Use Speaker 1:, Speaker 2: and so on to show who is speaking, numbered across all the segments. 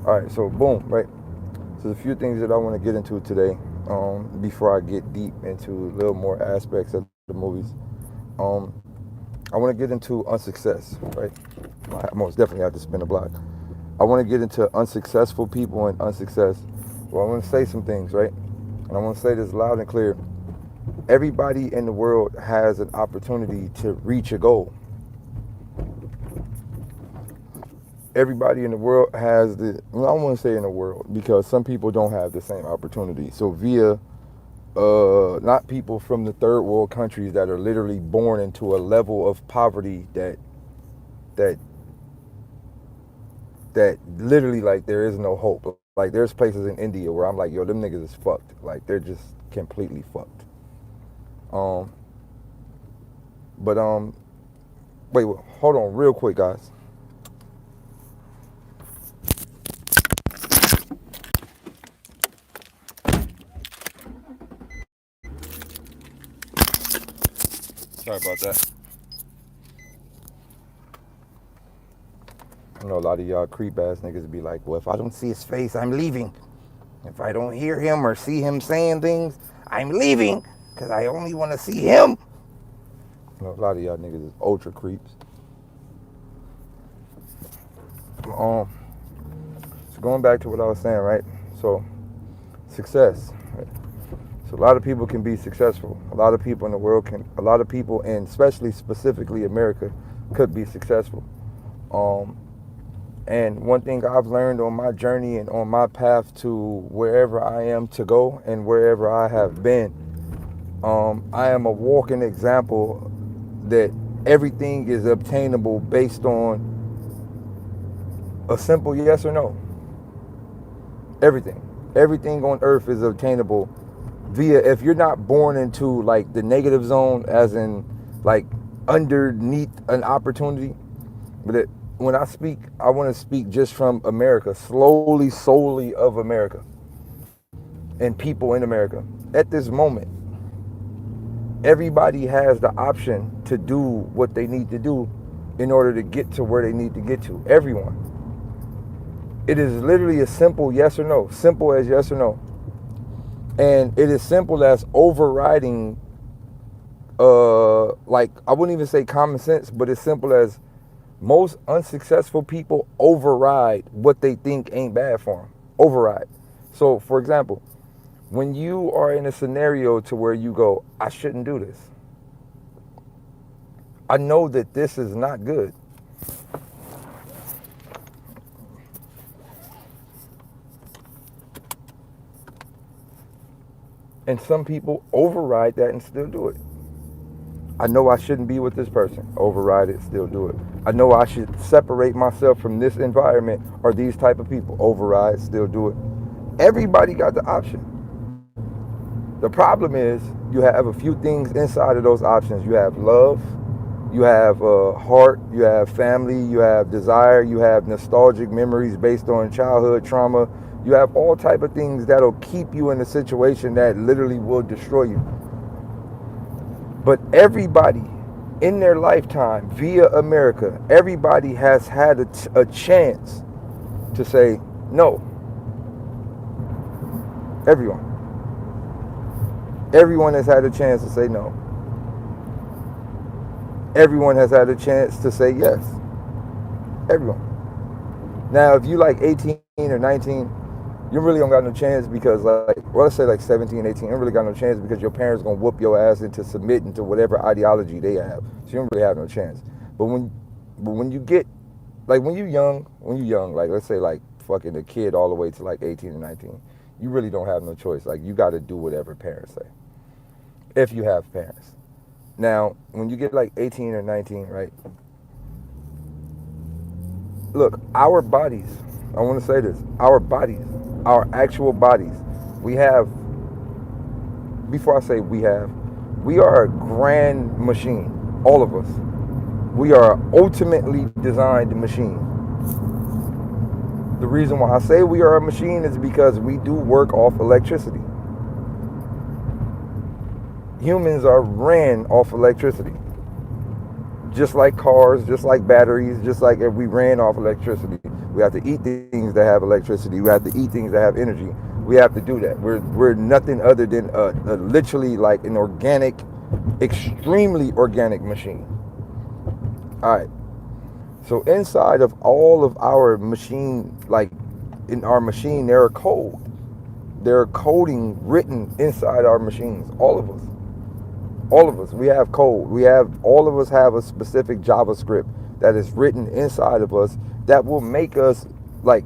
Speaker 1: All right, so boom, right? So there's a few things that I want to get into today before I get deep into a little more aspects of the movies. Um, I want to get into unsuccess, right? I most definitely have to spin a block. I want to get into unsuccessful people and unsuccess. Well, I want to say some things, right? And I want to say this loud and clear. Everybody in the world has an opportunity to reach a goal. Everybody in the world has the, well, I don't want to say in the world because some people don't have the same opportunity. So via not people from the third world countries that are literally born into a level of poverty that that literally like there is no hope. Like there's places in India where I'm like, yo, them niggas is fucked. Like they're just completely fucked. Um, but wait, hold on, real quick, guys. Sorry about that. I know a lot of y'all creep ass niggas be like, well, if I don't see his face, I'm leaving. If I don't hear him or see him saying things, I'm leaving because I only want to see him. You know, a lot of y'all niggas is ultra creeps. Um, so going back to what I was saying, right? So success. Right? So a lot of people can be successful. A lot of people in the world can. A lot of people, and especially specifically America, could be successful. Um, And one thing I've learned on my journey and on my path to wherever I am to go and wherever I have been, I am a walking example that everything is obtainable based on a simple yes or no. Everything. Everything on earth is obtainable via, if you're not born into like the negative zone, as in like underneath an opportunity, but when I speak, I want to speak just from America, solely of America and people in America. At this moment, everybody has the option to do what they need to do in order to get to where they need to get to. Everyone. It is literally a simple yes or no, simple as yes or no. And it is simple as overriding, like, I wouldn't even say common sense, but it's simple as most unsuccessful people override what they think ain't bad for them. Override. So, for example, when you are in a scenario to where you go, I shouldn't do this. I know that this is not good. And some people override that and still do it. I know I shouldn't be with this person. Override it, still do it. I know I should separate myself from this environment or these type of people. Override, still do it. Everybody got the option. The problem is you have a few things inside of those options. You have love, you have heart, you have family, you have desire, you have nostalgic memories based on childhood trauma. You have all type of things that'll keep you in a situation that literally will destroy you. But everybody in their lifetime, via America, everybody has had a chance to say no. Everyone. Everyone has had a chance to say no. Everyone has had a chance to say yes. Everyone. Now, if you like 18 or 19, you really don't got no chance because, like, well, let's say like 17, 18, you don't really got no chance because your parents going to whoop your ass into submitting to whatever ideology they have. So you don't really have no chance. But when you get, like, when you young, like, let's say like fucking a kid all the way to like 18 or 19, you really don't have no choice. Like, you got to do whatever parents say. If you have parents. Now, when you get like 18 or 19, right? Look, our bodies, I want to say this, our bodies, our actual bodies, we have, before I say we are a grand machine, all of us. We are an ultimately designed machine. The reason why I say we are a machine is because we do work off electricity. Humans are ran off electricity. Just like cars, just like batteries, just like if we ran off electricity. We have to eat things that have electricity. We have to eat things that have energy. We have to do that. We're nothing other than a literally like an organic, extremely organic machine. All right. So inside of all of our machine, like in our machine, there are code. There are coding written inside our machines. All of us. All of us. We have code. All of us have a specific JavaScript that is written inside of us that will make us like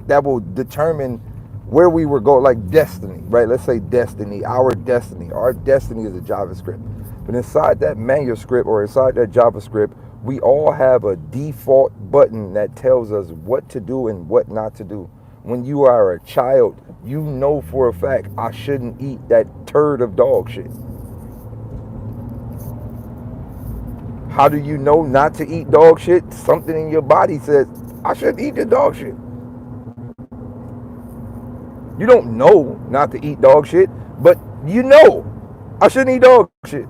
Speaker 1: that will determine where we were going, like destiny, right? Let's say destiny, our destiny. Our destiny is a JavaScript. But inside that manuscript or inside that JavaScript, we all have a default button that tells us what to do and what not to do. When you are a child, you know for a fact, I shouldn't eat that turd of dog shit. How do you know not to eat dog shit? Something in your body says, I shouldn't eat the dog shit. You don't know not to eat dog shit, but you know I shouldn't eat dog shit.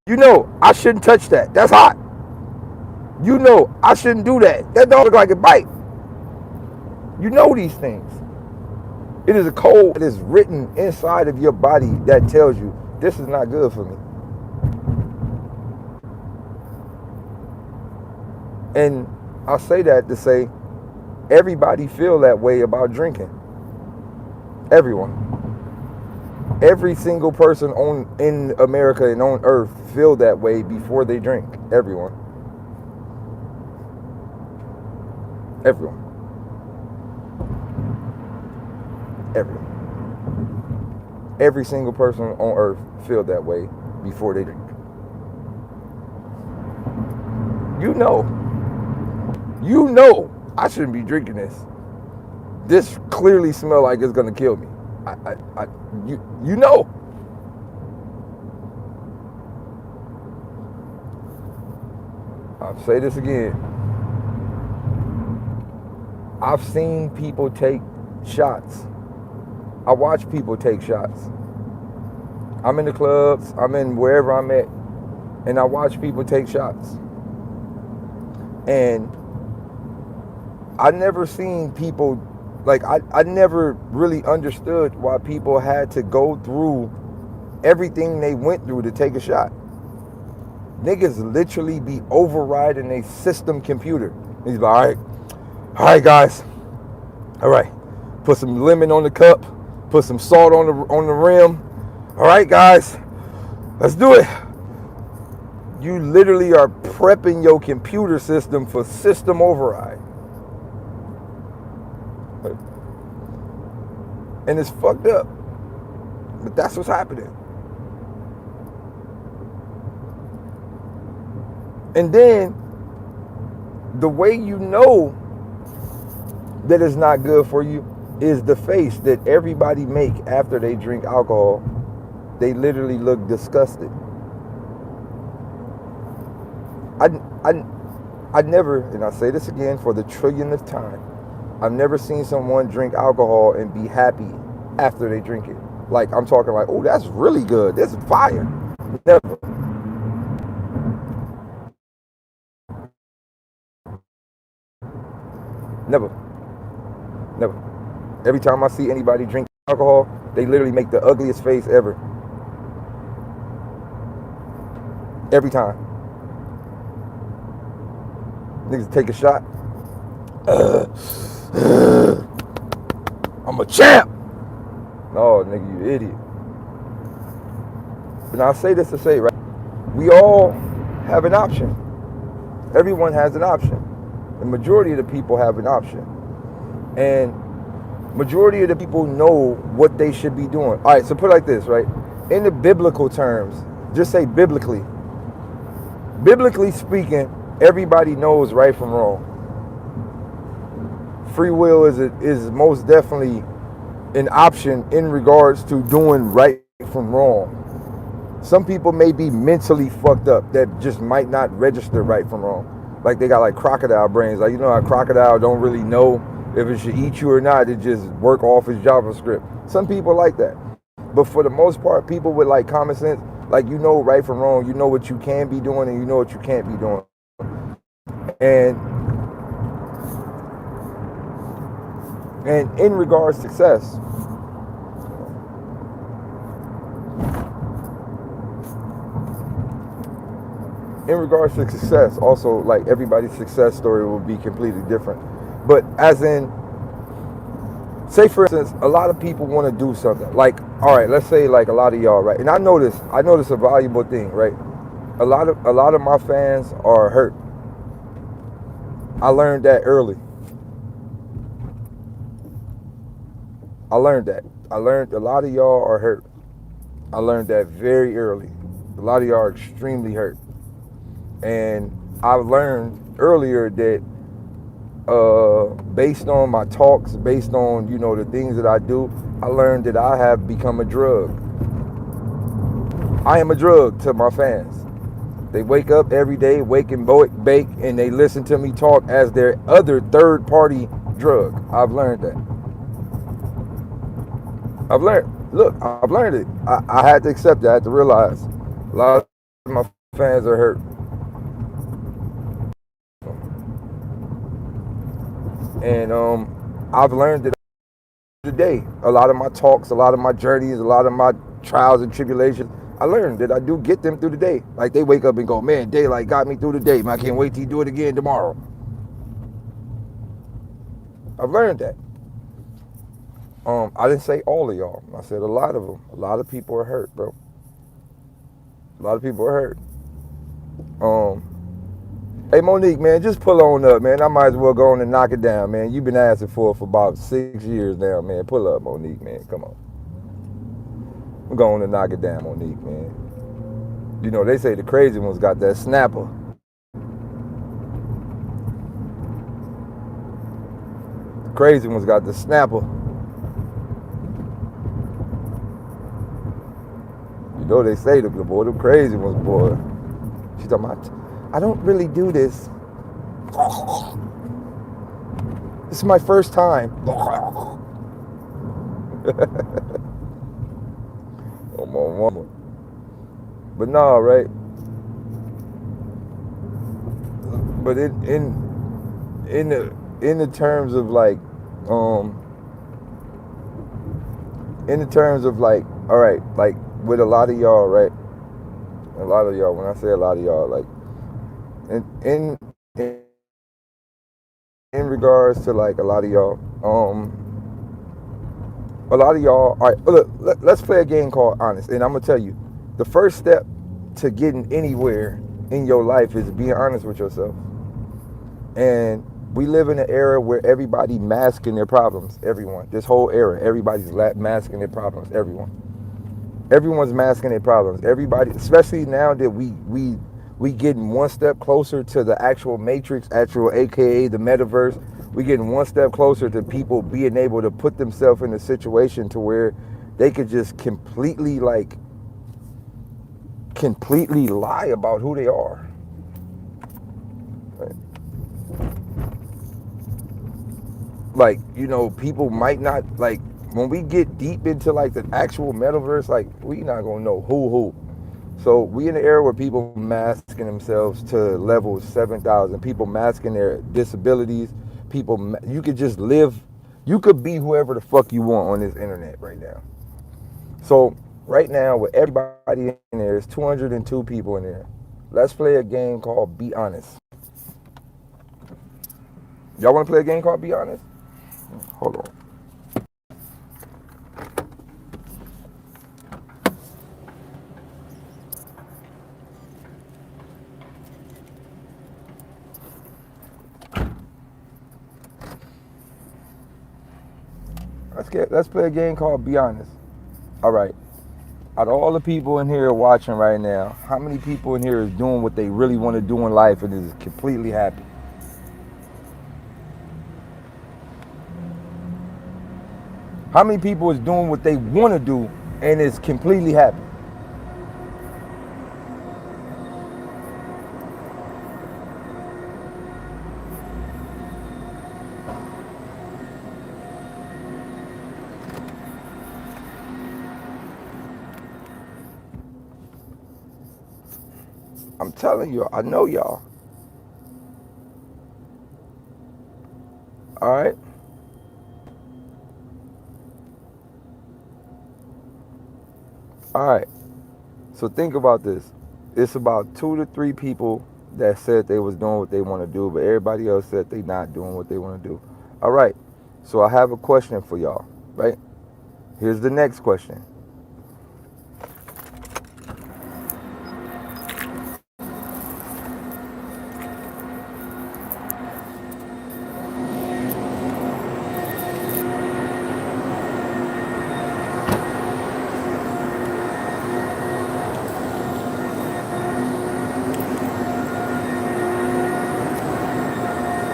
Speaker 1: You know I shouldn't touch that. That's hot. You know I shouldn't do that. That dog looks like a bite. You know these things. It is a code that is written inside of your body that tells you this is not good for me. And I say that to say everybody feel that way about drinking. Everyone. Every single person in America and on earth feel that way before they drink. Everyone. Everyone. Everyone. Every single person on earth feel that way before they drink. You know I shouldn't be drinking this. This clearly smells like it's gonna kill me. You know. I'll say this again. I've seen people take shots. I watch people take shots. I'm in the clubs, I'm in wherever I'm at, and I watch people take shots. And I never seen people, like I never really understood why people had to go through everything they went through to take a shot. Niggas literally be overriding a system computer. He's like, all right guys, all right, put some lemon on the cup, put some salt on the rim. All right guys, let's do it. You literally are prepping your computer system for system override. And it's fucked up. But that's what's happening. And then, the way you know that it's not good for you is the face that everybody make after they drink alcohol. They literally look disgusted. I never, and I say this again for the trillionth time, I've never seen someone drink alcohol and be happy after they drink it. Like, I'm talking like, oh, that's really good. This is fire. Never. Never. Every time I see anybody drink alcohol, they literally make the ugliest face ever. Every time. Niggas take a shot. I'm a champ. No, nigga, you idiot. But now I say this to say, right? We all have an option. Everyone has an option. The majority of the people have an option. And majority of the people know what they should be doing. All right, so put it like this, right? In the biblical terms, just say biblically. Biblically speaking, everybody knows right from wrong. Free will is most definitely an option in regards to doing right from wrong. Some people may be mentally fucked up that just might not register right from wrong. Like they got like crocodile brains. Like, you know how crocodile don't really know if it should eat you or not. It just work off his JavaScript. Some people like that. But for the most part, people with like common sense, like you know right from wrong, you know what you can be doing and you know what you can't be doing. And And in regards to success, also, like, everybody's success story will be completely different. But as in, say for instance, a lot of people want to do something. Like, all right, let's say like a lot of y'all, right? And I noticed a valuable thing, right? A lot of my fans are hurt. I learned that early. I learned a lot of y'all are hurt. I learned that very early. A lot of y'all are extremely hurt. And I learned earlier that based on my talks, based on, the things that I do, I learned that I have become a drug. I am a drug to my fans. They wake up every day, wake and bake, and they listen to me talk as their other third-party drug. I've learned that. I've learned it. I had to accept it. I had to realize a lot of my fans are hurt. And I've learned that today, a lot of my talks, a lot of my journeys, a lot of my trials and tribulations, I learned that I do get them through the day. Like, they wake up and go, man, Daylyt got me through the day. Man, I can't wait till you do it again tomorrow. I've learned that. I didn't say all of y'all. I said a lot of them. A lot of people are hurt, bro. A lot of people are hurt. Hey, Monique, man, just pull on up, man. I might as well go on and knock it down, man. You've been asking for about 6 years now, man. Pull up, Monique, man. Come on. We're going to knock it down, Monique, man. They say the crazy ones got that snapper. The crazy ones got the snapper. They say the crazy ones, boy. She's talking about, I don't really do this. This is my first time. Oh, my woman. But no, right? But in the terms of like, all right, like, with a lot of y'all, right? A lot of y'all. When I say a lot of y'all, like, in regards to like a lot of y'all, all right. Look, let's play a game called Honest, and I'm gonna tell you, the first step to getting anywhere in your life is being honest with yourself. And we live in an era where everybody masking their problems. Everyone, this whole era, everybody's masking their problems. Everyone's masking their problems. Everybody, especially now that we getting one step closer to the actual matrix, aka the metaverse. We getting one step closer to people being able to put themselves in a situation to where they could just completely lie about who they are. Right? Like, people might not, like, when we get deep into like the actual metaverse, like, we not gonna know who. So we in the era where people masking themselves to level 7,000. People masking their disabilities. You could just live. You could be whoever the fuck you want on this internet right now. So right now, with everybody in there, there's 202 people in there. Let's play a game called Be Honest. Y'all want to play a game called Be Honest? Hold on. Let's play a game called Be Honest. All right. Out of all the people in here watching right now, how many people in here is doing what they really want to do in life and is completely happy? How many people is doing what they want to do and is completely happy? I'm telling you, I know y'all. All right. All right. So think about this. It's about 2 to 3 people that said they was doing what they want to do, but everybody else said they not doing what they want to do. All right. So I have a question for y'all, right? Here's the next question.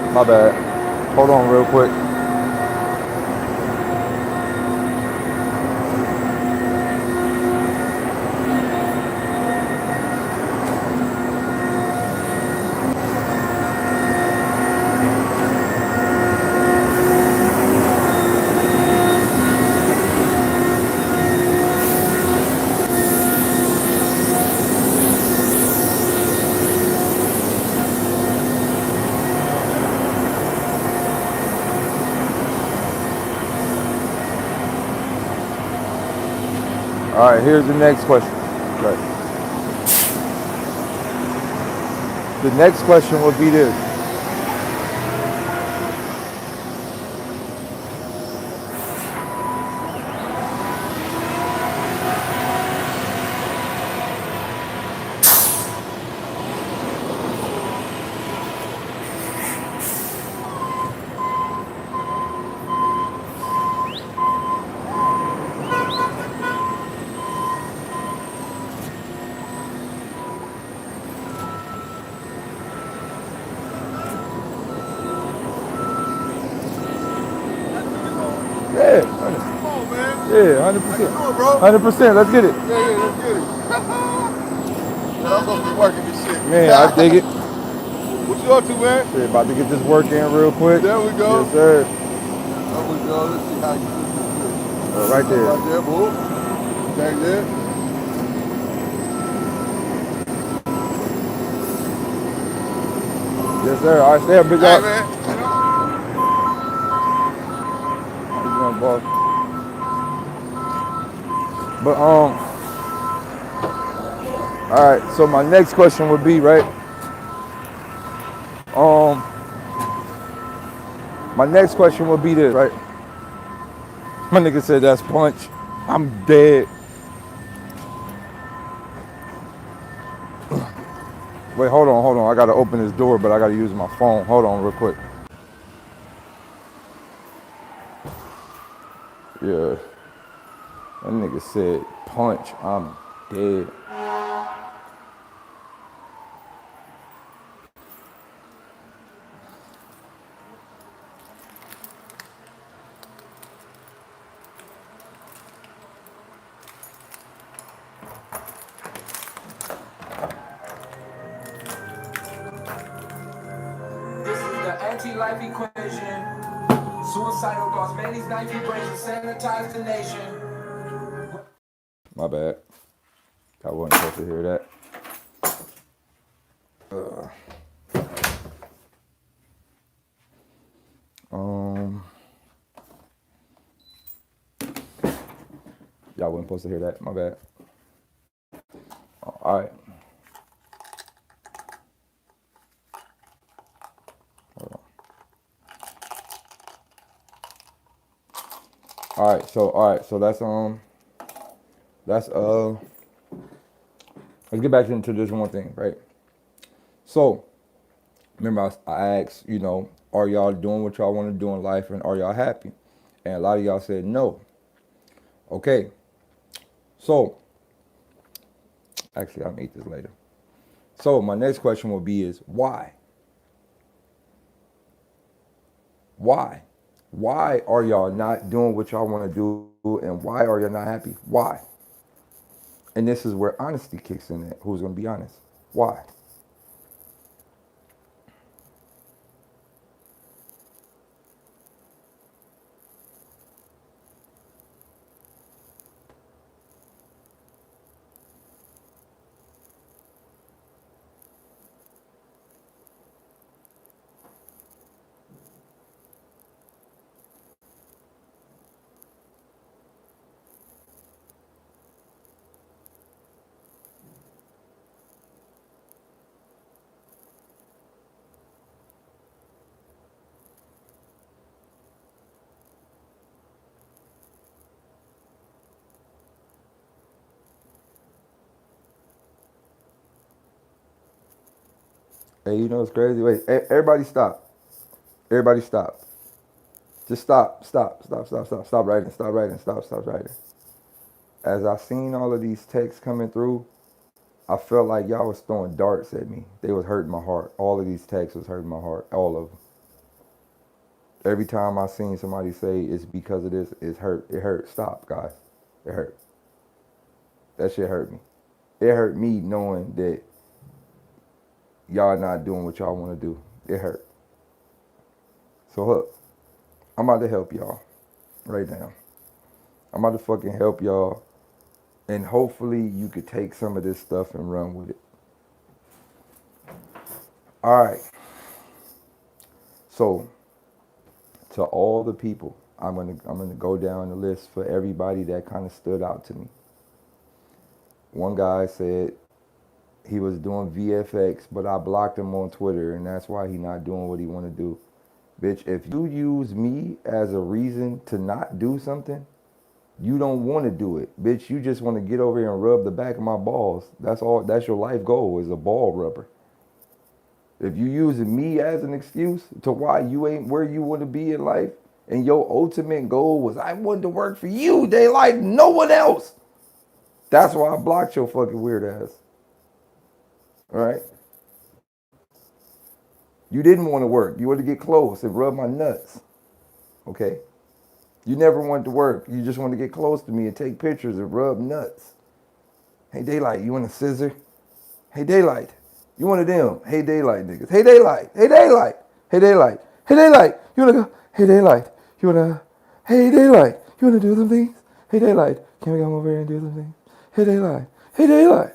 Speaker 1: My bad. Hold on real quick. All right, here's the next question. Right. The next question would be this. Yeah,
Speaker 2: Come on, man.
Speaker 1: yeah,
Speaker 2: How you
Speaker 1: 100%.
Speaker 2: doing, bro?
Speaker 1: 100%. Let's get it.
Speaker 2: Yeah, let's get it. Man, I'm supposed to be working this shit.
Speaker 1: Man, I dig it.
Speaker 2: What you up to, man?
Speaker 1: Shit, about to get this work in real quick.
Speaker 2: There we go.
Speaker 1: Yes, sir.
Speaker 2: There we go. Let's see how you do this.
Speaker 1: Right
Speaker 2: That's
Speaker 1: there.
Speaker 2: right there, boo. Thank you.
Speaker 1: Yes, sir. All right, stay up, big
Speaker 2: Hey,
Speaker 1: up.
Speaker 2: man.
Speaker 1: How you doing, boss? But all right. So my next question would be right. Um, my next question would be this, right? My nigga said that's punch. I'm dead. Wait, hold on, hold on. I gotta open this door, but I gotta use my phone. Hold on, real quick. Yeah, that nigga said punch. I'm dead. This is the anti-life equation. Suicidal thoughts, man, these knife equations sanitize the nation. My bad. I wasn't supposed to hear that. Um, y'all wasn't supposed to hear that. My bad. All right. All right. So that's let's get back into this one thing, right? So remember I asked, are y'all doing what y'all want to do in life and are y'all happy? And a lot of y'all said no. Okay. So actually I'll eat this later. So my next question will be is why? Why? Why are y'all not doing what y'all want to do and why are y'all not happy? Why? And this is where honesty kicks in at. Who's gonna be honest? Why? Hey, you know what's crazy? Wait, everybody stop. Everybody stop. Just stop, stop writing, stop writing. As I seen all of these texts coming through, I felt like y'all was throwing darts at me. They was hurting my heart. All of these texts was hurting my heart. All of them. Every time I seen somebody say it's because of this, it's hurt. It hurt. Stop, guys. It hurt. That shit hurt me. It hurt me knowing that y'all not doing what y'all want to do. It hurt. So look, I'm about to help y'all right now. I'm about to fucking help y'all, and hopefully you could take some of this stuff and run with it. All right. So to all the people, I'm gonna go down the list for everybody that kind of stood out to me. One guy said he was doing VFX, but I blocked him on Twitter, and that's why he not doing what he want to do. Bitch, if you use me as a reason to not do something, you don't want to do it. Bitch, you just want to get over here and rub the back of my balls. That's all. That's your life goal, is a ball rubber. If you using me as an excuse to why you ain't where you want to be in life, and your ultimate goal was I wanted to work for you, Daylyt, no one else. That's why I blocked your fucking weird ass. All right? You didn't want to work. You wanted to get close and rub my nuts. Okay? You never wanted to work. You just wanted to get close to me and take pictures and rub nuts. Hey, Daylyt, you want a scissor? Hey, Daylyt, you one of them? Hey, Daylyt niggas. Hey, Daylyt. Hey, Daylyt. Hey, Daylyt. Hey, Daylyt. You want to go? Hey, Daylyt. You want to? Hey, Daylyt. You want to do some things? Hey, Daylyt. Can we come over here and do some things? Hey, Daylyt. Hey, Daylyt.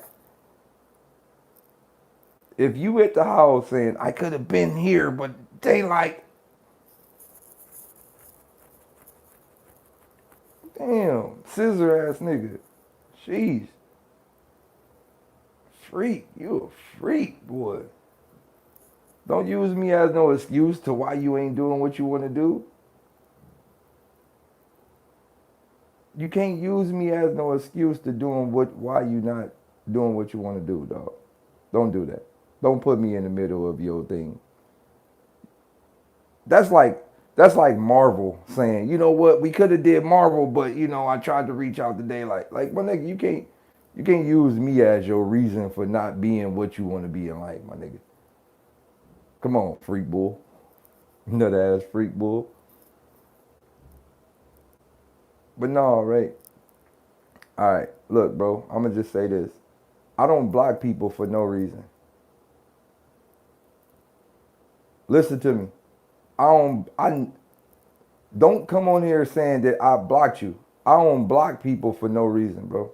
Speaker 1: If you at the house saying, I could have been here, but Daylyt, damn, scissor ass nigga. Jeez. Freak. You a freak, boy. Don't use me as no excuse to why you ain't doing what you want to do. You can't use me as no excuse to doing why you not doing what you want to do, dog. Don't do that. Don't put me in the middle of your thing. That's like Marvel saying, you know what, we could have did Marvel, but I tried to reach out to Daylyt. Like, my nigga, you can't use me as your reason for not being what you want to be in life, my nigga. Come on, freak bull. Nut ass freak bull. But no, right? All right, look, bro, I'm gonna just say this. I don't block people for no reason. Listen to me. I don't come on here saying that I blocked you. I don't block people for no reason, bro.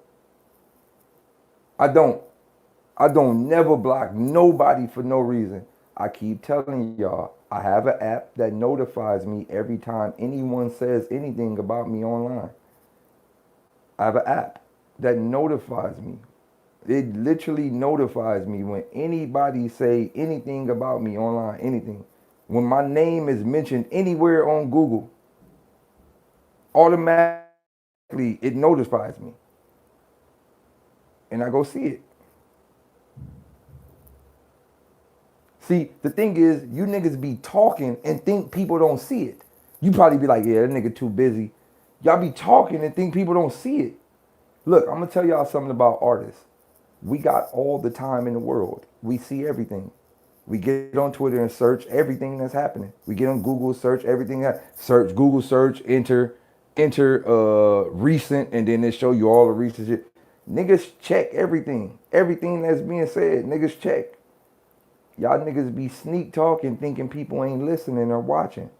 Speaker 1: I don't. I don't never block nobody for no reason. I keep telling y'all, I have an app that notifies me every time anyone says anything about me online. I have an app that notifies me. It literally notifies me when anybody say anything about me online, anything. When my name is mentioned anywhere on Google, automatically it notifies me. And I go see it. See, the thing is, you niggas be talking and think people don't see it. You probably be like, yeah, that nigga too busy. Y'all be talking and think people don't see it. Look, I'm gonna tell y'all something about artists. We got all the time in the world. We see everything. We get on Twitter and search everything that's happening. We get on Google, search everything. Search Google search, enter recent, and then they show you all the recent shit. Niggas check everything. Everything that's being said, niggas check. Y'all niggas be sneak talking, thinking people ain't listening or watching.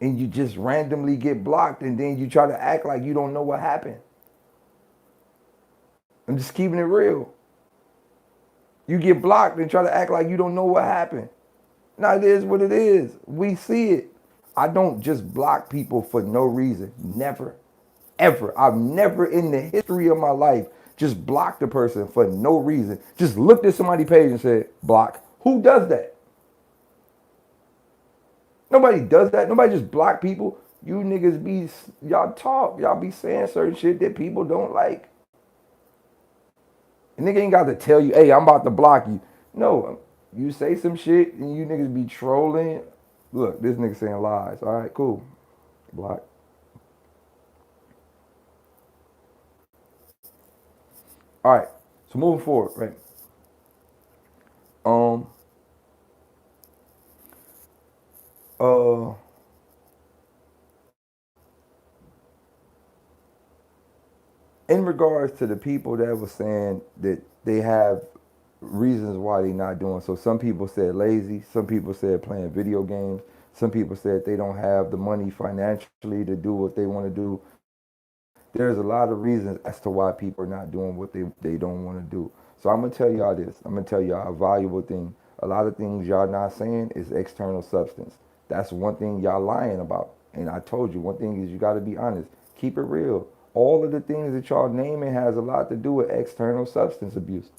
Speaker 1: And you just randomly get blocked, and then you try to act like you don't know what happened. I'm just keeping it real. You get blocked and try to act like you don't know what happened. Now it is what it is. We see it. I don't just block people for no reason. Never. Ever. I've never in the history of my life just blocked a person for no reason. Just looked at somebody's page and said, block. Who does that? Nobody does that. Nobody just block people. You niggas be, y'all talk. Y'all be saying certain shit that people don't like. And nigga ain't got to tell you, hey, I'm about to block you. No, you say some shit and you niggas be trolling. Look, this nigga saying lies. All right, cool. Block. All right. So moving forward, right? Um. Uh. In regards to the people that was saying that they have reasons why they not doing so, some people said lazy, some people said playing video games, some people said they don't have the money financially to do what they want to do. There's a lot of reasons as to why people are not doing what they don't want to do. So I'm gonna tell y'all this. I'm gonna tell y'all a valuable thing. A lot of things y'all not saying is external substance. That's one thing y'all lying about. And I told you one thing is you gotta be honest. Keep it real. All of the things that y'all naming has a lot to do with external substance abuse.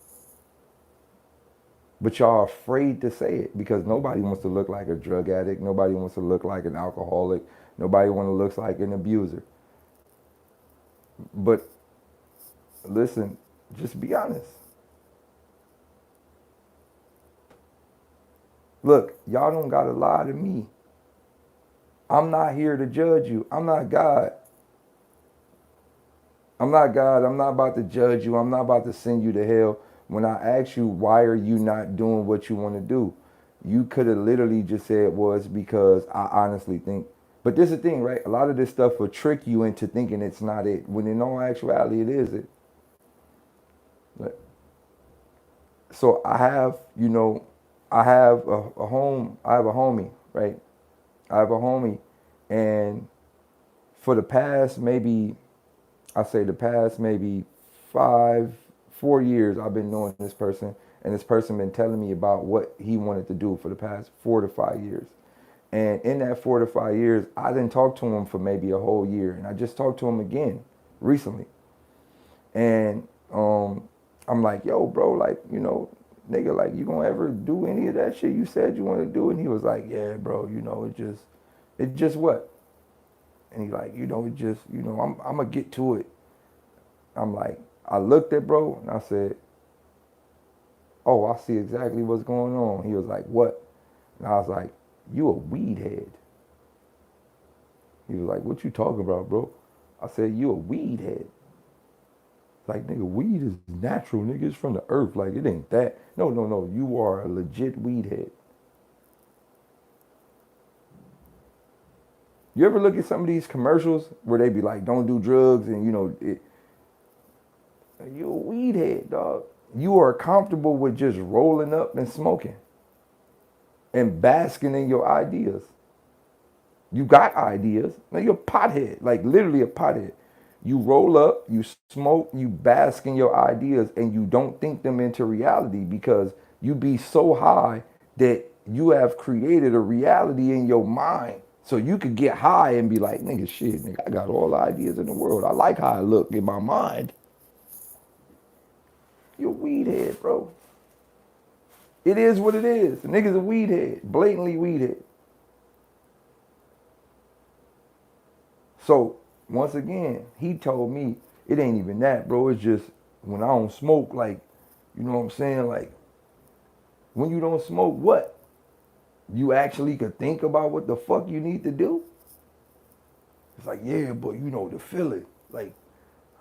Speaker 1: But y'all are afraid to say it because nobody wants to look like a drug addict. Nobody wants to look like an alcoholic. Nobody wants to look like an abuser. But listen, just be honest. Look, y'all don't gotta lie to me. I'm not here to judge you. I'm not God. I'm not God. I'm not about to judge you. I'm not about to send you to hell. When I ask you, why are you not doing what you want to do? You could have literally just said, well, it's because I honestly think. But this is the thing, right? A lot of this stuff will trick you into thinking it's not it, when in all actuality, it is it. So I have, I have a home, I have a homie, right? I have a homie, and for the past maybe, I say the past maybe 4 years, I've been knowing this person, and this person been telling me about what he wanted to do for the past 4 to 5 years. And in that 4 to 5 years, I didn't talk to him for maybe a whole year, and I just talked to him again recently. And I'm like, yo, bro, like, nigga, like, you gonna ever do any of that shit you said you want to do? And he was like, yeah, bro, it just what? And he like, it just, I'm gonna get to it. I'm like, I looked at bro and I said, oh, I see exactly what's going on. He was like, what? And I was like, you a weed head. He was like, what you talking about, bro? I said, you a weed head. Like, nigga, weed is natural, nigga. It's from the earth. Like, it ain't that. No, no, no. You are a legit weed head. You ever look at some of these commercials where they be like, don't do drugs and, you a weed head, dog. You are comfortable with just rolling up and smoking and basking in your ideas. You got ideas. Now you're a pothead, like literally a pothead. You roll up, you smoke, you bask in your ideas, and you don't think them into reality because you be so high that you have created a reality in your mind. So you could get high and be like, nigga, shit, nigga, I got all the ideas in the world. I like how I look in my mind. You're a weed head, bro. It is what it is. The nigga's a weed head, blatantly weed head. So once again, he told me it ain't even that, bro. It's just when I don't smoke, like, you know what I'm saying? Like, when you don't smoke, what? You actually could think about what the fuck you need to do? It's like, yeah, but to feel it. Like,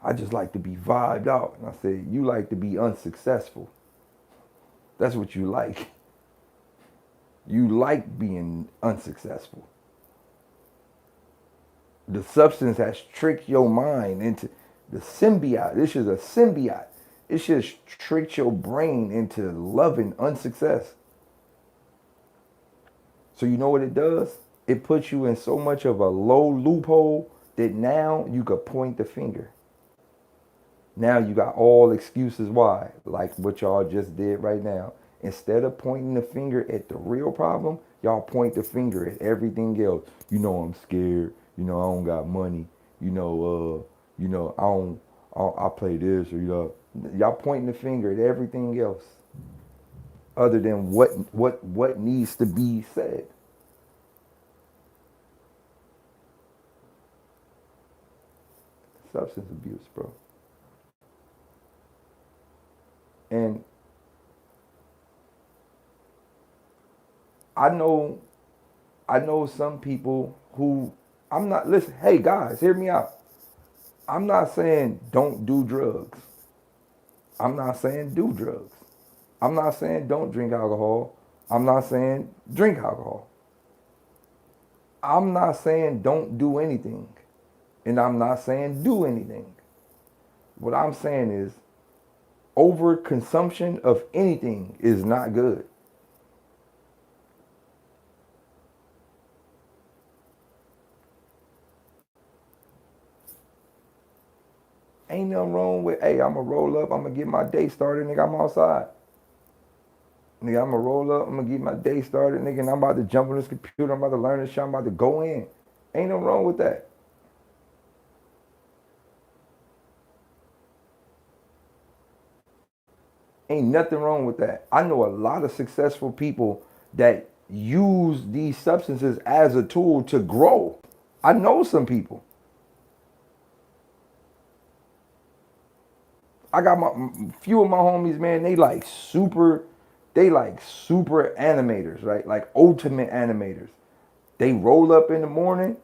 Speaker 1: I just like to be vibed out. And I said, you like to be unsuccessful. That's what you like. You like being unsuccessful. The substance has tricked your mind into the symbiote. This is a symbiote. It just tricked your brain into loving unsuccess. So you know what it does? It puts you in so much of a low loophole that now you could point the finger. Now you got all excuses why, like what y'all just did right now. Instead of pointing the finger at the real problem, y'all point the finger at everything else. I'm scared. I don't got money. I play this or y'all pointing the finger at everything else other than what needs to be said. Substance abuse, bro. And I know I know some people who I'm not listen, hey guys, hear me out. I'm not saying don't do drugs. I'm not saying do drugs. I'm not saying don't drink alcohol. I'm not saying drink alcohol. I'm not saying don't do anything. And I'm not saying do anything. What I'm saying is overconsumption of anything is not good. Ain't nothing wrong with, hey, I'm going to roll up, I'm going to get my day started, nigga, I'm outside. Nigga, I'm going to roll up, I'm going to get my day started, nigga, and I'm about to jump on this computer, I'm about to learn this shit, I'm about to go in. Ain't nothing wrong with that. Ain't nothing wrong with that. I know a lot of successful people that use these substances as a tool to grow. I know some people. I got my few of my homies, man, they like super animators, right? Like ultimate animators. They roll up in the morning,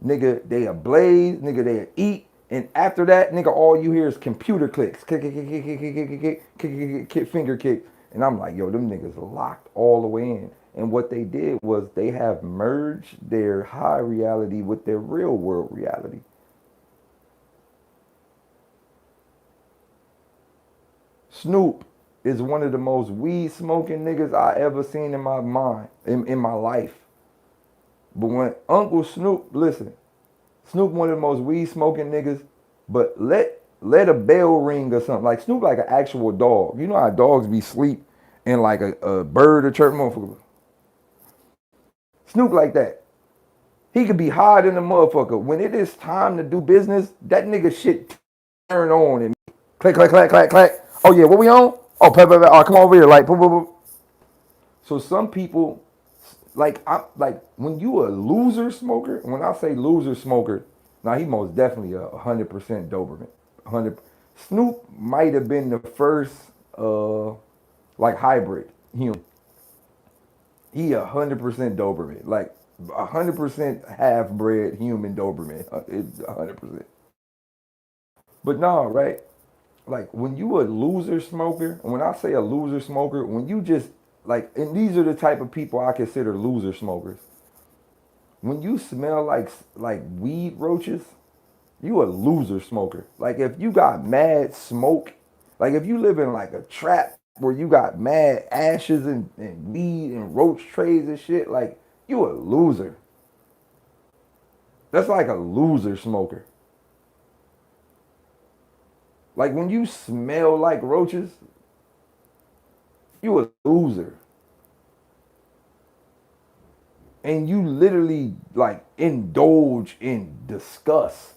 Speaker 1: nigga, they ablaze, nigga, they eat, and after that, nigga, all you hear is computer clicks, kick, kick, kick, kick, kick, kick, kick, kick, kick, kick, finger kick, and I'm like, yo, them niggas locked all the way in. And what they did was they have merged their high reality with their real world reality. Snoop is one of the most weed smoking niggas I ever seen in my mind, in my life. But when Uncle Snoop, listen, Snoop one of the most weed smoking niggas, but let a bell ring or something. Like Snoop like an actual dog. You know how dogs be sleep and like a bird or chirp motherfucker. Snoop like that. He could be hard in the motherfucker. When it is time to do business, that nigga shit turn on and click, click, clack, clack, clack. Oh yeah, what we on? Oh, oh, come over here, like, boom, boom, boom. So some people, like when you a loser smoker. When I say loser smoker, now he most definitely 100% Doberman. 100. Snoop might have been the first like hybrid human. He 100% Doberman, like 100% half bred human Doberman. It's 100%. But no, right? Like when you a loser smoker, and when I say a loser smoker, when you just like, and these are the type of people I consider loser smokers. When you smell like weed roaches, you a loser smoker. Like if you got mad smoke, like if you live in like a trap where you got mad ashes and weed and roach trays and shit, like you a loser. That's like a loser smoker. Like when you smell like roaches, you a loser. And you literally like indulge in disgust.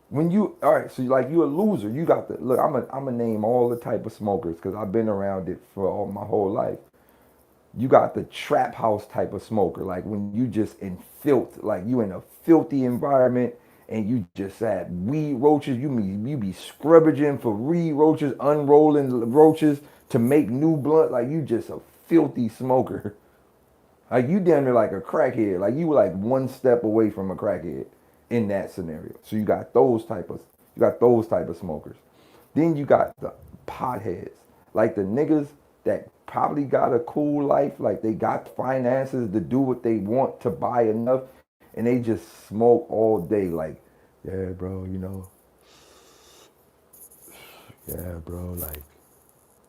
Speaker 1: When you all right, so like you a loser. You got the look. I'm a name all the type of smokers because I've been around it for all my whole life. You got the trap house type of smoker, like when you just in filth, like you in a filthy environment and you just had weed roaches. You be scrubbaging for weed roaches, unrolling roaches to make new blunt. Like you just a filthy smoker. Like you damn near like a crackhead. Like you were like one step away from a crackhead in that scenario. So you got those type of smokers. Then you got the potheads, like the niggas that probably got a cool life, like they got finances to do what they want to buy enough, and they just smoke all day. Like, yeah, bro, yeah, bro, like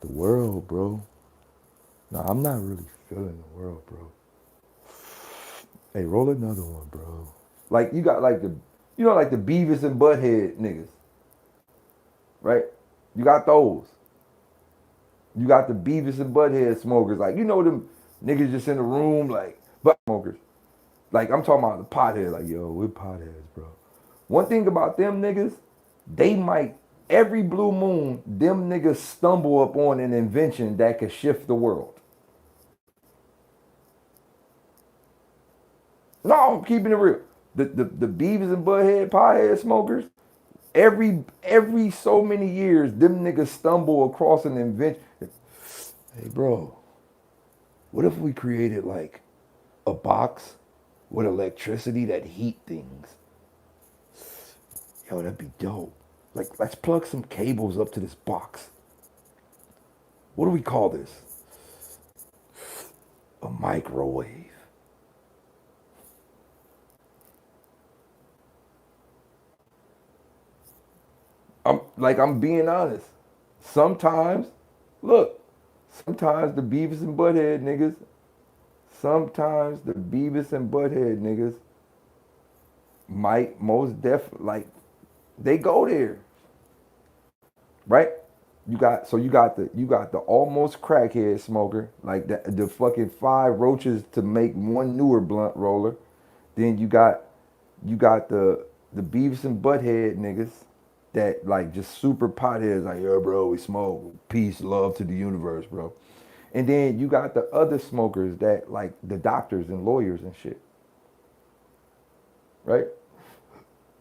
Speaker 1: the world, bro. No, I'm not really feeling the world, bro. Hey, roll another one, bro. Like you got like like the Beavis and Butthead niggas, right? You got those. You got the Beavis and Butthead smokers. Like them niggas just in the room like butt smokers. Like I'm talking about the pothead. Like yo, we're potheads, bro. One thing about them niggas, they might every blue moon them niggas stumble upon an invention that could shift the world. No, I'm keeping it real. The Beavis and Butthead pothead smokers, every so many years, them niggas stumble across an invention. Hey, bro, what if we created like a box with electricity that heat things? Yo, that'd be dope. Like, let's plug some cables up to this box. What do we call this? A microwave. I'm being honest. Sometimes, look, sometimes the Beavis and Butthead niggas, sometimes the Beavis and Butthead niggas might most definitely like they go there, right? You got the almost crackhead smoker, like the fucking five roaches to make one newer blunt roller. Then you got the Beavis and Butthead niggas that like just super potheads, like, yo, bro, we smoke. Peace, love to the universe, bro. And then you got the other smokers that like the doctors and lawyers and shit, right?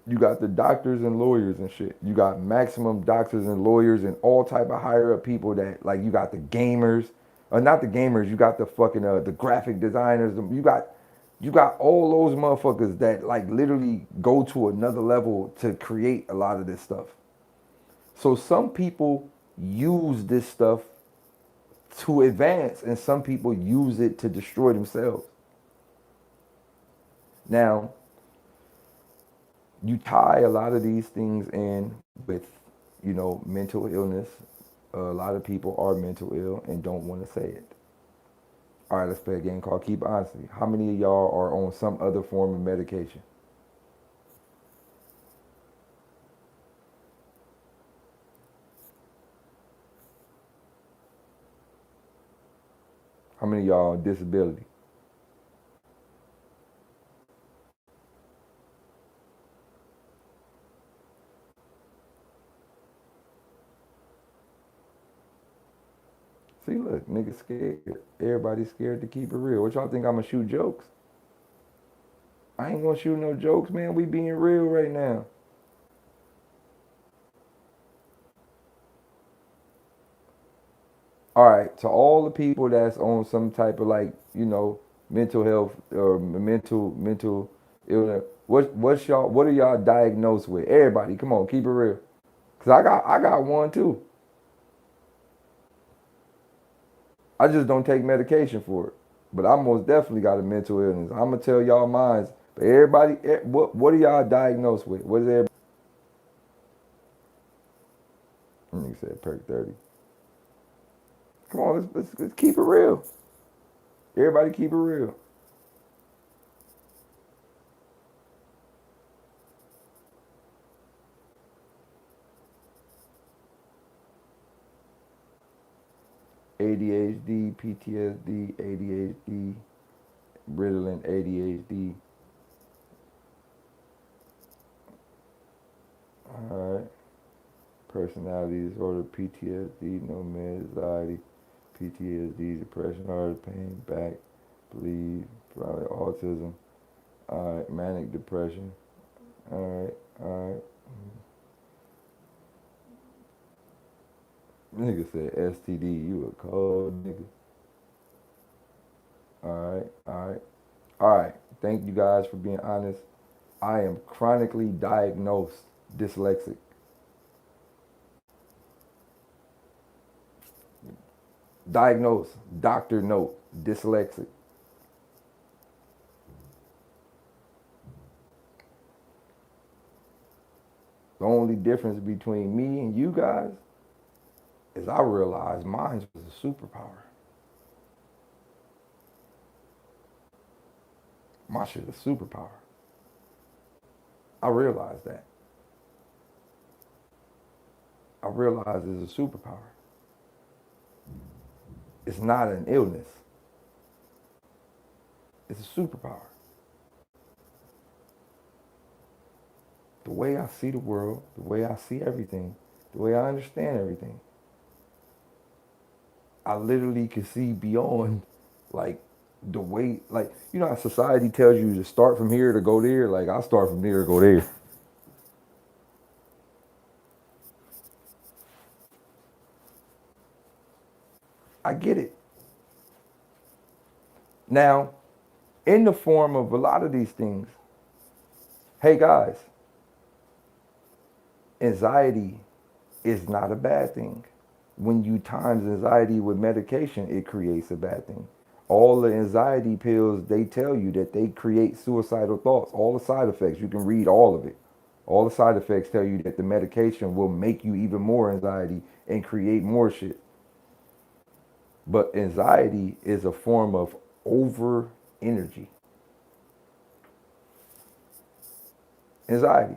Speaker 1: You got the doctors and lawyers and shit. You got maximum doctors and lawyers and all type of higher up people that like you got the gamers, not the gamers. You got the fucking the graphic designers. You got all those motherfuckers that like literally go to another level to create a lot of this stuff. So some people use this stuff to advance, and some people use it to destroy themselves. Now, you tie a lot of these things in with, mental illness. A lot of people are mental ill and don't want to say it. All right, let's play a game called Keep Honesty. How many of y'all are on some other form of medication? How many of y'all on disability? See, look, niggas scared. Everybody's scared to keep it real. What y'all think I'm gonna shoot jokes? I ain't gonna shoot no jokes, man. We being real right now. All right, to all the people that's on some type of like, mental health or mental illness, what are y'all diagnosed with? Everybody, come on, keep it real. Cause I got one too. I just don't take medication for it. But I most definitely got a mental illness. I'm gonna tell y'all mine. But everybody, what are y'all diagnosed with? What is everybody? You said perk 30. Come on, let's keep it real. Everybody keep it real. ADHD, PTSD, ADHD, Ritalin, ADHD. All right. Personality disorder, PTSD, no med, anxiety, PTSD, depression, heart pain, back, bleed, probably autism. All right, manic depression. All right, all right. Nigga said STD, you a cold nigga. All right, all right, all right. Thank you guys for being honest. I am chronically diagnosed dyslexic. Diagnosed, doctor note, dyslexic. The only difference between me and you guys is I realized mine was a superpower. My shit is a superpower. I realized that. I realized it's a superpower. It's not an illness. It's a superpower. The way I see the world, the way I see everything, the way I understand everything, I literally can see beyond, like, the way, like, how society tells you to start from here to go there? Like, I start from there to go there. I get it. Now, in the form of a lot of these things, hey guys, anxiety is not a bad thing. When you times anxiety with medication, it creates a bad thing. All the anxiety pills, they tell you that they create suicidal thoughts. All the side effects, you can read all of it. All the side effects tell you that the medication will make you even more anxiety and create more shit. But anxiety is a form of over energy. Anxiety.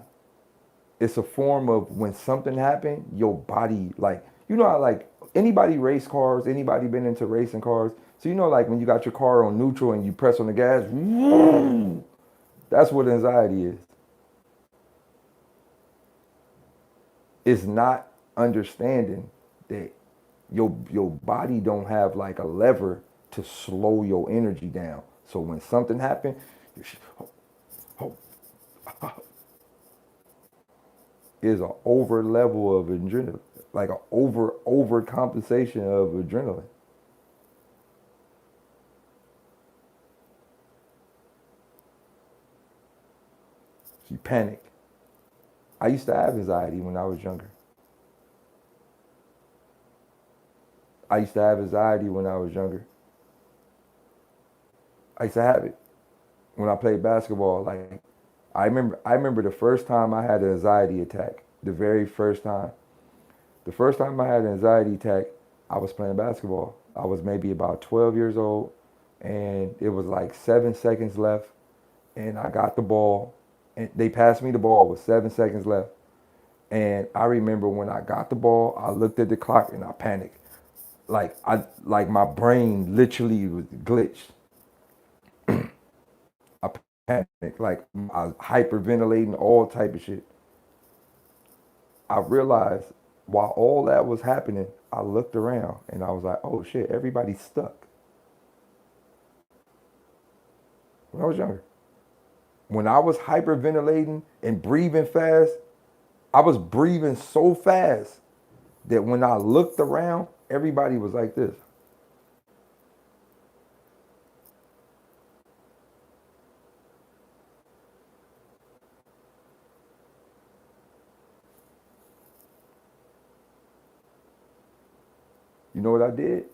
Speaker 1: It's a form of when something happened, your body, like, you know how, like, anybody race cars, anybody been into racing cars? So you know, like, when you got your car on neutral and you press on the gas, that's what anxiety is. It's not understanding that your body don't have like a lever to slow your energy down. So when something happened, oh, is an over level of adrenaline, like an over compensation of adrenaline. You panic. I used to have anxiety when I was younger. I used to have anxiety when I was younger. I used to have it when I played basketball. Like, I remember the first time I had an anxiety attack. The very first time. The first time I had an anxiety attack, I was playing basketball. I was maybe about 12 years old, and it was like 7 seconds left, and I got the ball, and they passed me the ball with 7 seconds left. And I remember when I got the ball, I looked at the clock and I panicked. Like my brain literally was glitched. I panicked, like I was hyperventilating, all type of shit. I realized while all that was happening, I looked around and I was like, oh shit, everybody's stuck. When I was younger. When I was hyperventilating and breathing fast, I was breathing so fast that when I looked around, everybody was like this. You know what I did?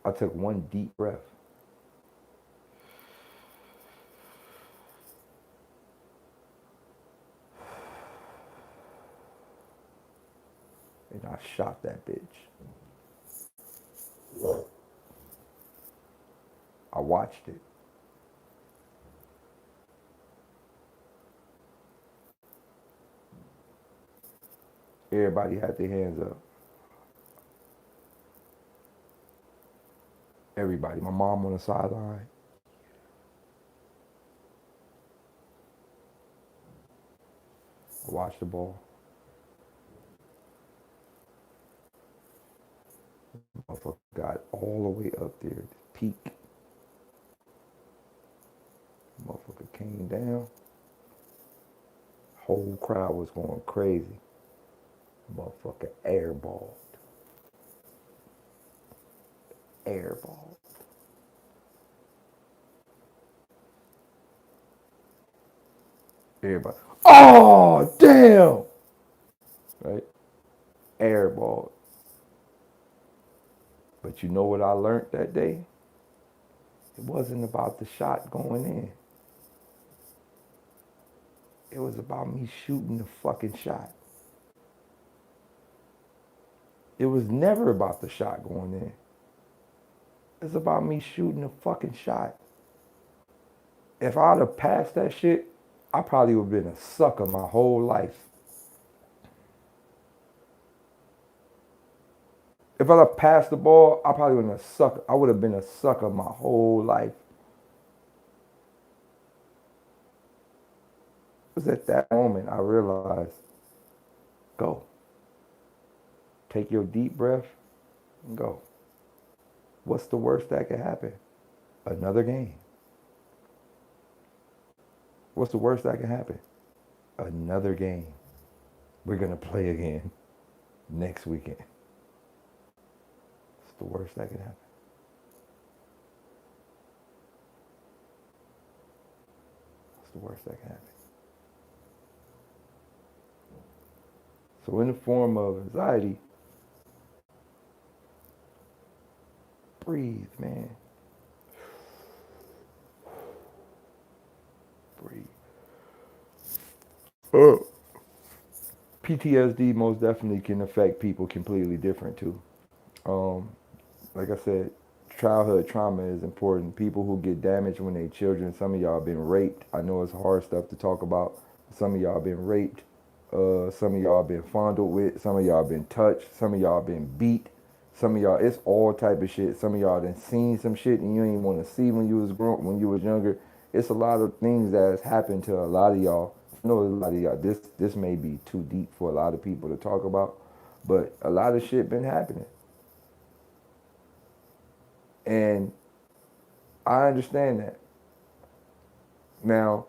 Speaker 1: I took one deep breath and I shot that bitch. I watched it. Everybody had their hands up. Everybody. My mom on the sideline. I watched the ball. Motherfucker got all the way up there, the peak. Motherfucker came down. Whole crowd was going crazy. Motherfucker airballed. Airballed. Everybody. Oh, damn! Right? Airballed. But you know what I learned that day? It wasn't about the shot going in. It was about me shooting the fucking shot. It was never about the shot going in. It's about me shooting the fucking shot. If I'd have passed that shit, I probably would have been a sucker my whole life. If I'd have passed the ball, I probably would have been a sucker. I would have been a sucker my whole life. It was at that moment I realized, go. Take your deep breath and go. What's the worst that could happen? Another game. What's the worst that can happen? Another game. We're going to play again. next weekend. It's the worst that could happen. It's the worst that can happen. So in the form of anxiety, breathe, man. Breathe. PTSD most definitely can affect people completely different too. Um, like I said, childhood trauma is important. People who get damaged when they children, some of y'all been raped. I know it's hard stuff to talk about. Some of y'all been raped. Some of y'all been fondled with. Some of y'all been touched. Some of y'all been beat. Some of y'all, it's all type of shit. Some of y'all done seen some shit and you ain't want to see when you was grown, when you was younger. It's a lot of things that has happened to a lot of y'all. I know a lot of y'all. This may be too deep for a lot of people to talk about, but a lot of shit been happening. And I understand that. Now,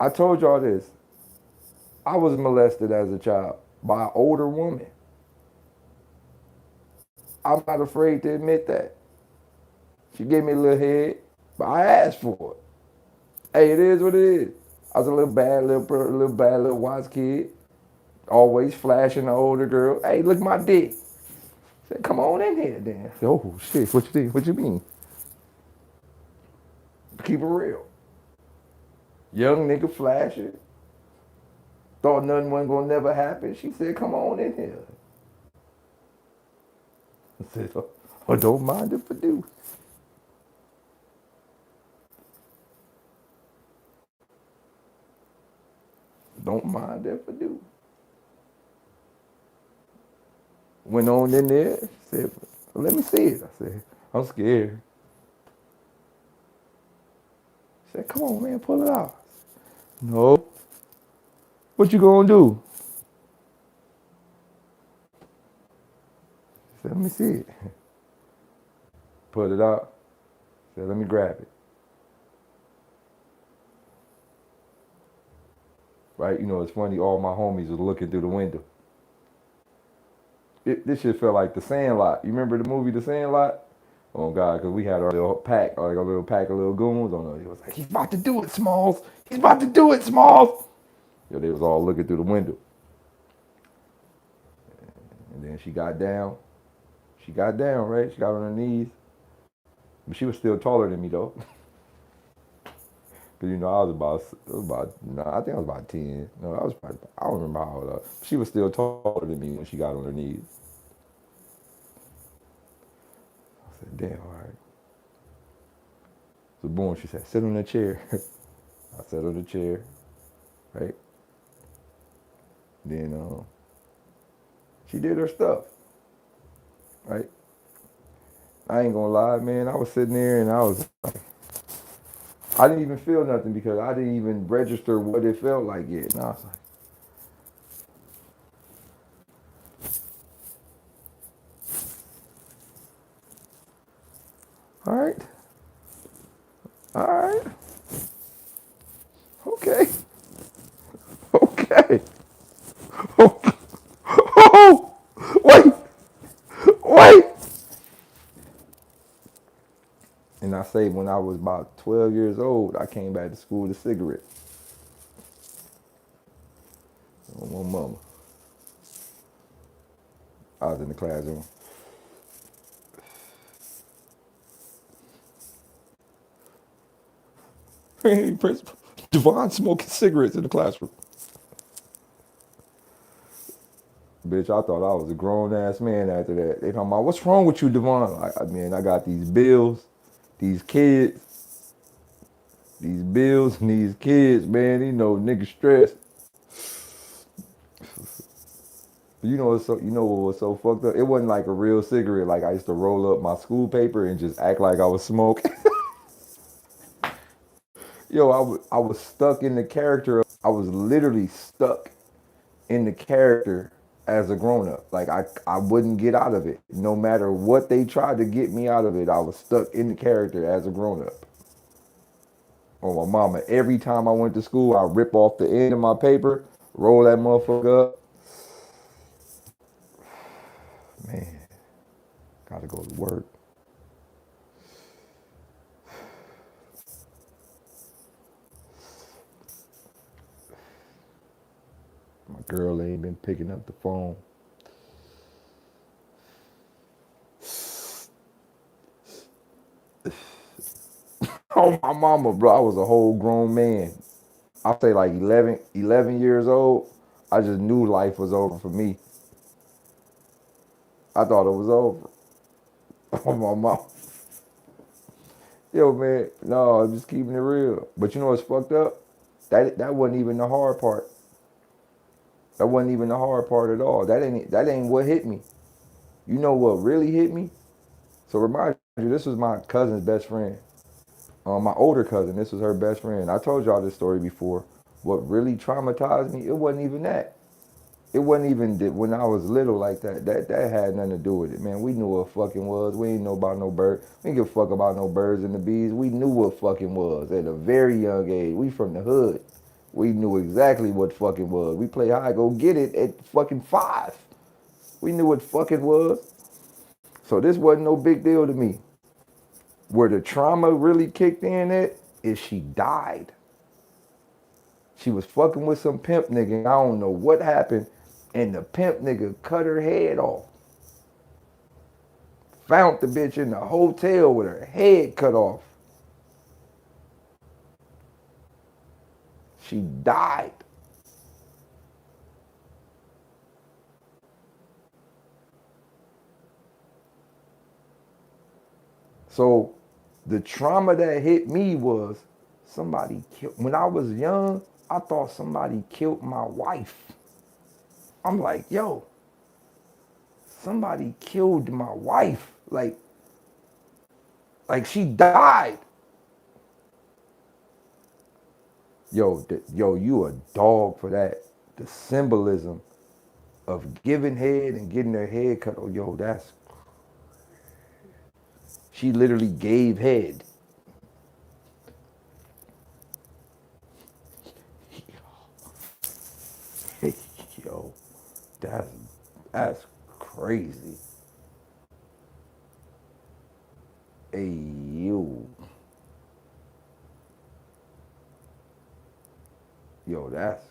Speaker 1: I told y'all this. I was molested as a child by an older woman. I'm not afraid to admit that. She gave me a little head, but I asked for it. Hey, it is what it is. I was a little bad little wise kid, always flashing the older girl. Hey, look at my dick. I said, come on in here then. I said, oh shit, what you think? What you mean? Keep it real. Young nigga flashing. Thought nothing wasn't gonna never happen. She said, come on in here. I said, oh, don't mind if I do. Don't mind if I do. Went on in there, said, well, let me see it. I said, I'm scared. She said, come on, man, pull it out. No. What you gonna do? I said, let me see it. Put it out. I said, let me grab it. Right? You know, it's funny, all my homies was looking through the window. This shit felt like The Sandlot. You remember the movie The Sandlot? Oh God, because we had our little pack, like a little pack of little goons on us. It was like, he's about to do it, Smalls. He's about to do it, Smalls. Yo, they was all looking through the window. And then she got down. She got down, right? She got on her knees. But she was still taller than me though. Cause you know I was about no, I think I was about 10. No, I was probably, I don't remember how old I was. She was still taller than me when she got on her knees. I said, damn, all right. So boom, she said, sit on the chair. I sat on the chair, right? Then she did her stuff, right? I ain't gonna lie, man. I was sitting there and I was like, I didn't even feel nothing because I didn't even register what it felt like yet. And I was like, all right, all right, okay, okay. Oh, wait, wait. And I say when I was about 12 years old, I came back to school with a cigarette. On my mama. I was in the classroom. Principal, Devon smoking cigarettes in the classroom. Bitch, I thought I was a grown ass man after that. They talking about, what's wrong with you, Devon? I got these bills, these kids, these bills and these kids, man. You know, niggas stressed. You know what was so fucked up? It wasn't like a real cigarette. Like I used to roll up my school paper and just act like I was smoking. Yo, I was stuck in the character. I was literally stuck in the character as a grown up. Like I wouldn't get out of it. No matter what they tried to get me out of it, I was stuck in the character as a grown up. On my mama, every time I went to school, I rip off the end of my paper, roll that motherfucker up, Gotta go to work. My girl ain't been picking up the phone. Oh, my mama, bro. I was a whole grown man. I say like 11 years old. I just knew life was over for me. I thought it was over. Oh, my mom. Yo, man. No, I'm just keeping it real. But you know what's fucked up? That wasn't even the hard part. That wasn't even the hard part at all. That ain't what hit me. You know what really hit me? So remind you, this was my cousin's best friend. My older cousin, this was her best friend. I told y'all this story before. What really traumatized me, it wasn't even that. It wasn't even when I was little like that. That had nothing to do with it, man. We knew what fucking was. We ain't know about no bird. We didn't give a fuck about no birds and the bees. We knew what fucking was at a very young age. We from the hood. We knew exactly what fucking was. We play high, go get it at fucking 5. We knew what fucking was. So this wasn't no big deal to me. Where the trauma really kicked in at is she died. She was fucking with some pimp nigga. I don't know what happened. And the pimp nigga cut her head off. Found the bitch in the hotel with her head cut off. She died. So the trauma that hit me was somebody killed. When I was young, I thought somebody killed my wife. I'm like, yo, somebody killed my wife. Like she died. Yo, you a dog for that. The symbolism of giving head and getting her head cut. Oh, yo, that's. She literally gave head. Yo, that's that's crazy. Hey, you. Yo, that's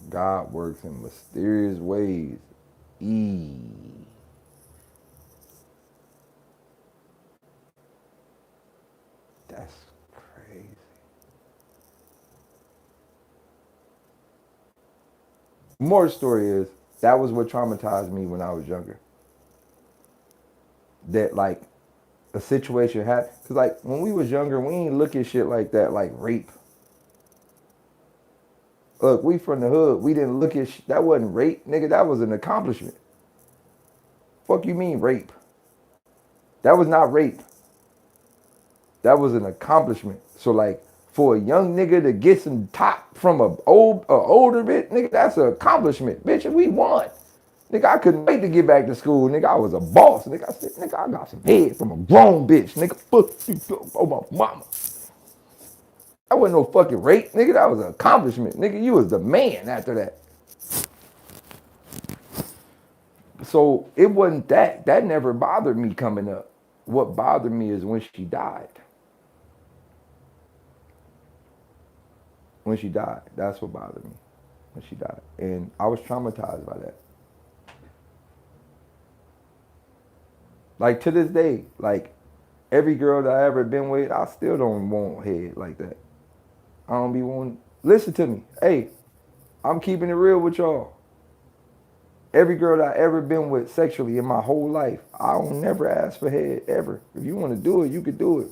Speaker 1: God works in mysterious ways. E. That's crazy. More story is that was what traumatized me when I was younger. That like a situation happened. Cause like when we was younger, we ain't look at shit like that, like rape. Look, we from the hood. We didn't look at that wasn't rape, nigga. That was an accomplishment. Fuck you mean rape? That was not rape. That was an accomplishment. So like for a young nigga to get some top from a older bitch, nigga, that's an accomplishment. Bitch, we won. Nigga, I couldn't wait to get back to school. Nigga, I was a boss. Nigga, I said, nigga, I got some head from a grown bitch. Nigga, fuck you, oh my mama. That wasn't no fucking rape, nigga. That was an accomplishment. Nigga, you was the man after that. So it wasn't that. That never bothered me coming up. What bothered me is when she died. When she died. That's what bothered me. When she died. And I was traumatized by that. Like to this day, like every girl that I ever been with, I still don't want head like that. I don't be wanting. Listen to me. Hey, I'm keeping it real with y'all. Every girl that I ever been with sexually in my whole life, I don't never ask for head ever. If you want to do it, you could do it.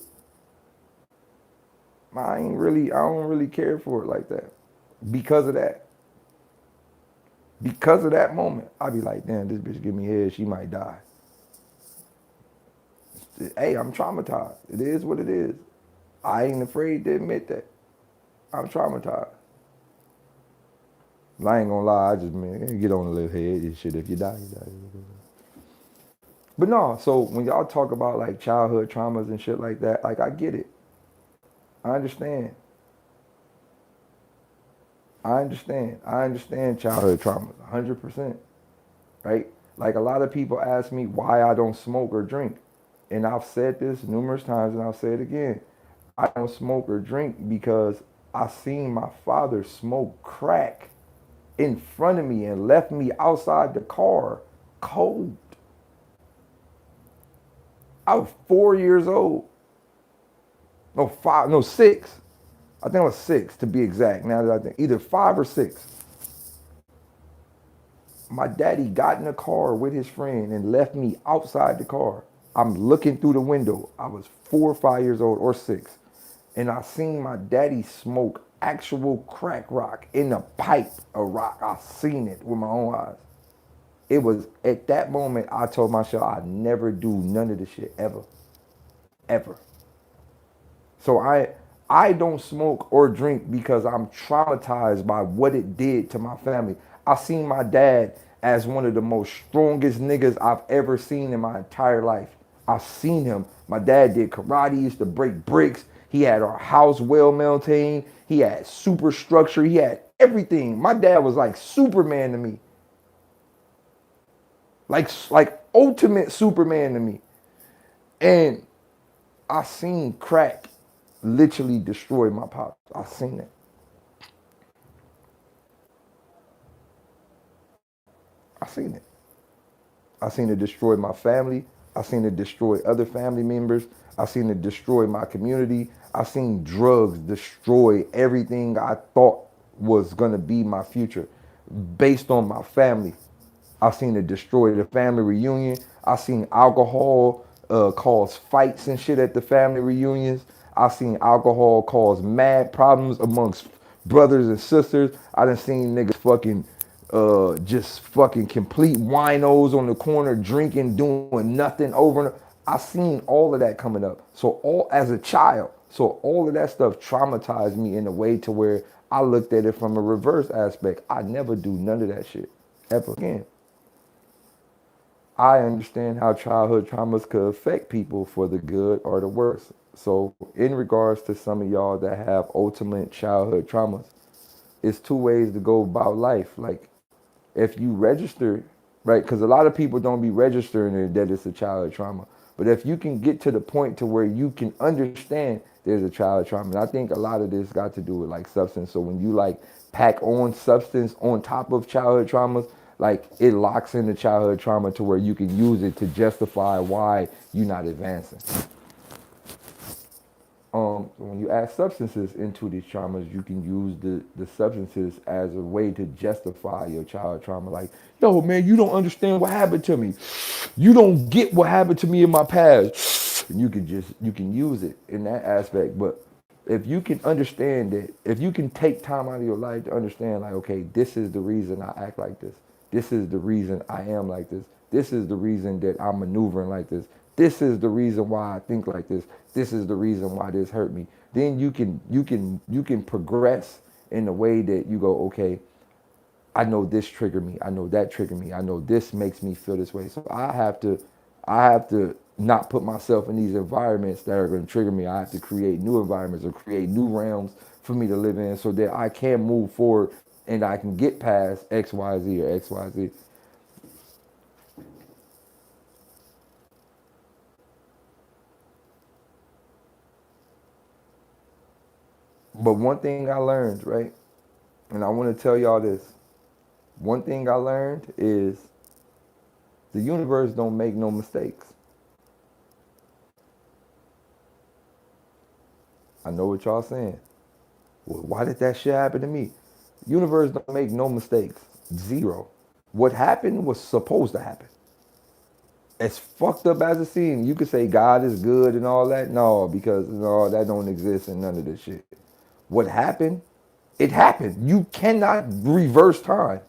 Speaker 1: I don't really care for it like that. Because of that. Because of that moment, I be like, damn, this bitch give me head, she might die. Hey, I'm traumatized. It is what it is. I ain't afraid to admit that. I'm traumatized. I ain't gonna lie, I just man, get on a little head and shit. If you die, you die. But no, so when y'all talk about like childhood traumas and shit like that, like I get it. I understand. I understand childhood traumas, 100%, right? Like a lot of people ask me why I don't smoke or drink. And I've said this numerous times and I'll say it again. I don't smoke or drink because I seen my father smoke crack in front of me and left me outside the car cold. I was 4 years old. No, five, no, six. I think I was six to be exact. Now that I think either 5 or 6. My daddy got in the car with his friend and left me outside the car. I'm looking through the window. I was 4 or 5 years old or 6. And I seen my daddy smoke actual crack rock in a pipe of rock. I seen it with my own eyes. It was at that moment I told myself I'd never do none of this shit ever. Ever. So I don't smoke or drink because I'm traumatized by what it did to my family. I seen my dad as one of the most strongest niggas I've ever seen in my entire life. I seen him. My dad did karate, he used to break bricks. He had our house well maintained. He had super structure. He had everything. My dad was like Superman to me. Like ultimate Superman to me. And I seen crack literally destroy my pops. I seen it. I seen it. I seen it destroy my family. I seen it destroy other family members. I seen it destroy my community. I seen drugs destroy everything I thought was gonna be my future based on my family. I seen it destroy the family reunion. I seen alcohol cause fights and shit at the family reunions. I seen alcohol cause mad problems amongst brothers and sisters. I done seen niggas fucking just fucking complete winos on the corner drinking, doing nothing over and over. I seen all of that coming up. So all as a child, so all of that stuff traumatized me in a way to where I looked at it from a reverse aspect. I never do none of that shit ever again. I understand how childhood traumas could affect people for the good or the worse. So, in regards to some of y'all that have ultimate childhood traumas, it's two ways to go about life. Like, if you register, right? Because a lot of people don't be registering it that it's a childhood trauma. But if you can get to the point to where you can understand there's a childhood trauma, and I think a lot of this got to do with like substance. So when you like pack on substance on top of childhood traumas, like it locks in the childhood trauma to where you can use it to justify why you're not advancing. When you add substances into these traumas, you can use the substances as a way to justify your childhood trauma. Like, yo, man, you don't understand what happened to me. You don't get what happened to me in my past. And you can use it in that aspect. But if you can understand that, if you can take time out of your life to understand, like, okay, this is the reason I act like this. This is the reason I am like this. This is the reason that I'm maneuvering like this. This is the reason why I think like this. This is the reason why this hurt me. Then you can progress in the way that you go, okay, I know this triggered me. I know that triggered me. I know this makes me feel this way. So I have to not put myself in these environments that are going to trigger me. I have to create new environments or create new realms for me to live in so that I can move forward and I can get past X, Y, Z or X, Y, Z. But one thing I learned, right? And I want to tell y'all this. One thing I learned is the universe don't make no mistakes. I know what y'all saying. Well, why did that shit happen to me? The universe don't make no mistakes. Zero. What happened was supposed to happen. As fucked up as it seems, you could say God is good and all that. No, because no, that don't exist in none of this shit. What happened? It happened. You cannot reverse time.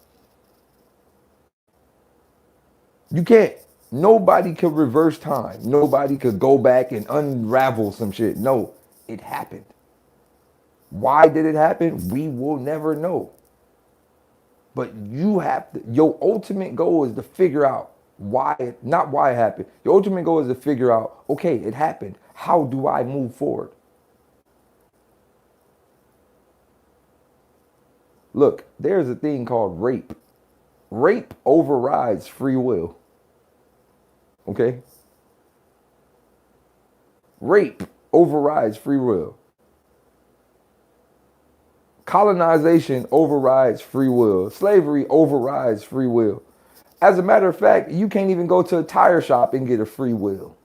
Speaker 1: You can't. Nobody could reverse time. Nobody could go back and unravel some shit. No, it happened. Why did it happen? We will never know. But you have to, your ultimate goal is to figure out why, not why it happened. Your ultimate goal is to figure out, okay, it happened. How do I move forward? Look, there's a thing called rape. Rape overrides free will. Okay? Rape overrides free will. Colonization overrides free will. Slavery overrides free will. As a matter of fact, you can't even go to a tire shop and get a free will.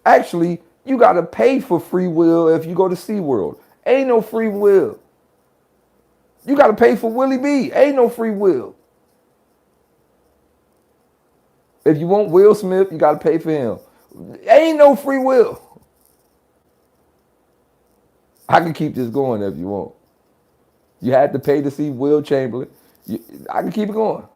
Speaker 1: Actually, you gotta pay for free will if you go to SeaWorld. Ain't no free will. You gotta pay for Willie B. Ain't no free will. If you want Will Smith, you gotta pay for him. Ain't no free will. I can keep this going if you want. You had to pay to see Will Chamberlain. I can keep it going.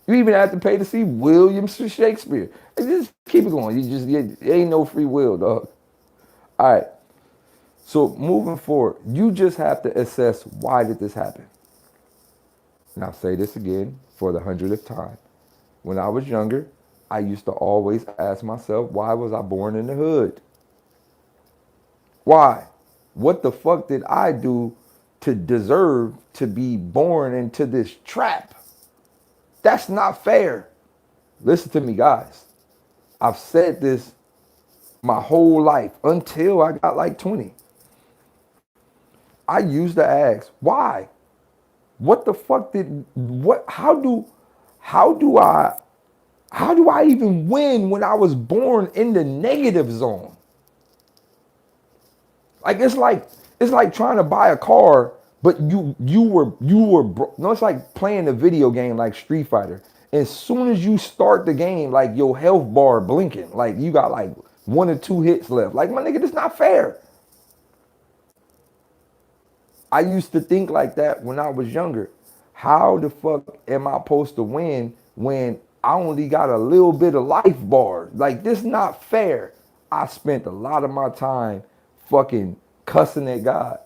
Speaker 1: You even have to pay to see William Shakespeare. Just keep it going. It ain't no free will, dog. All right. So moving forward, you just have to assess, why did this happen? And I'll say this again for the 100th time. When I was younger, I used to always ask myself, why was I born in the hood? Why? What the fuck did I do to deserve to be born into this trap? That's not fair. Listen to me, guys. I've said this my whole life until I got like 20. I used to ask, why? What the fuck did what how do I even win when I was born in the negative zone? Like it's like trying to buy a car, but no, it's like playing a video game like Street Fighter. As soon as you start the game, like your health bar blinking, like you got like 1 or 2 hits left. Like, my nigga, this not fair. I used to think like that when I was younger. How the fuck am I supposed to win when I only got a little bit of life bar? Like, this not fair. I spent a lot of my time fucking cussing at God.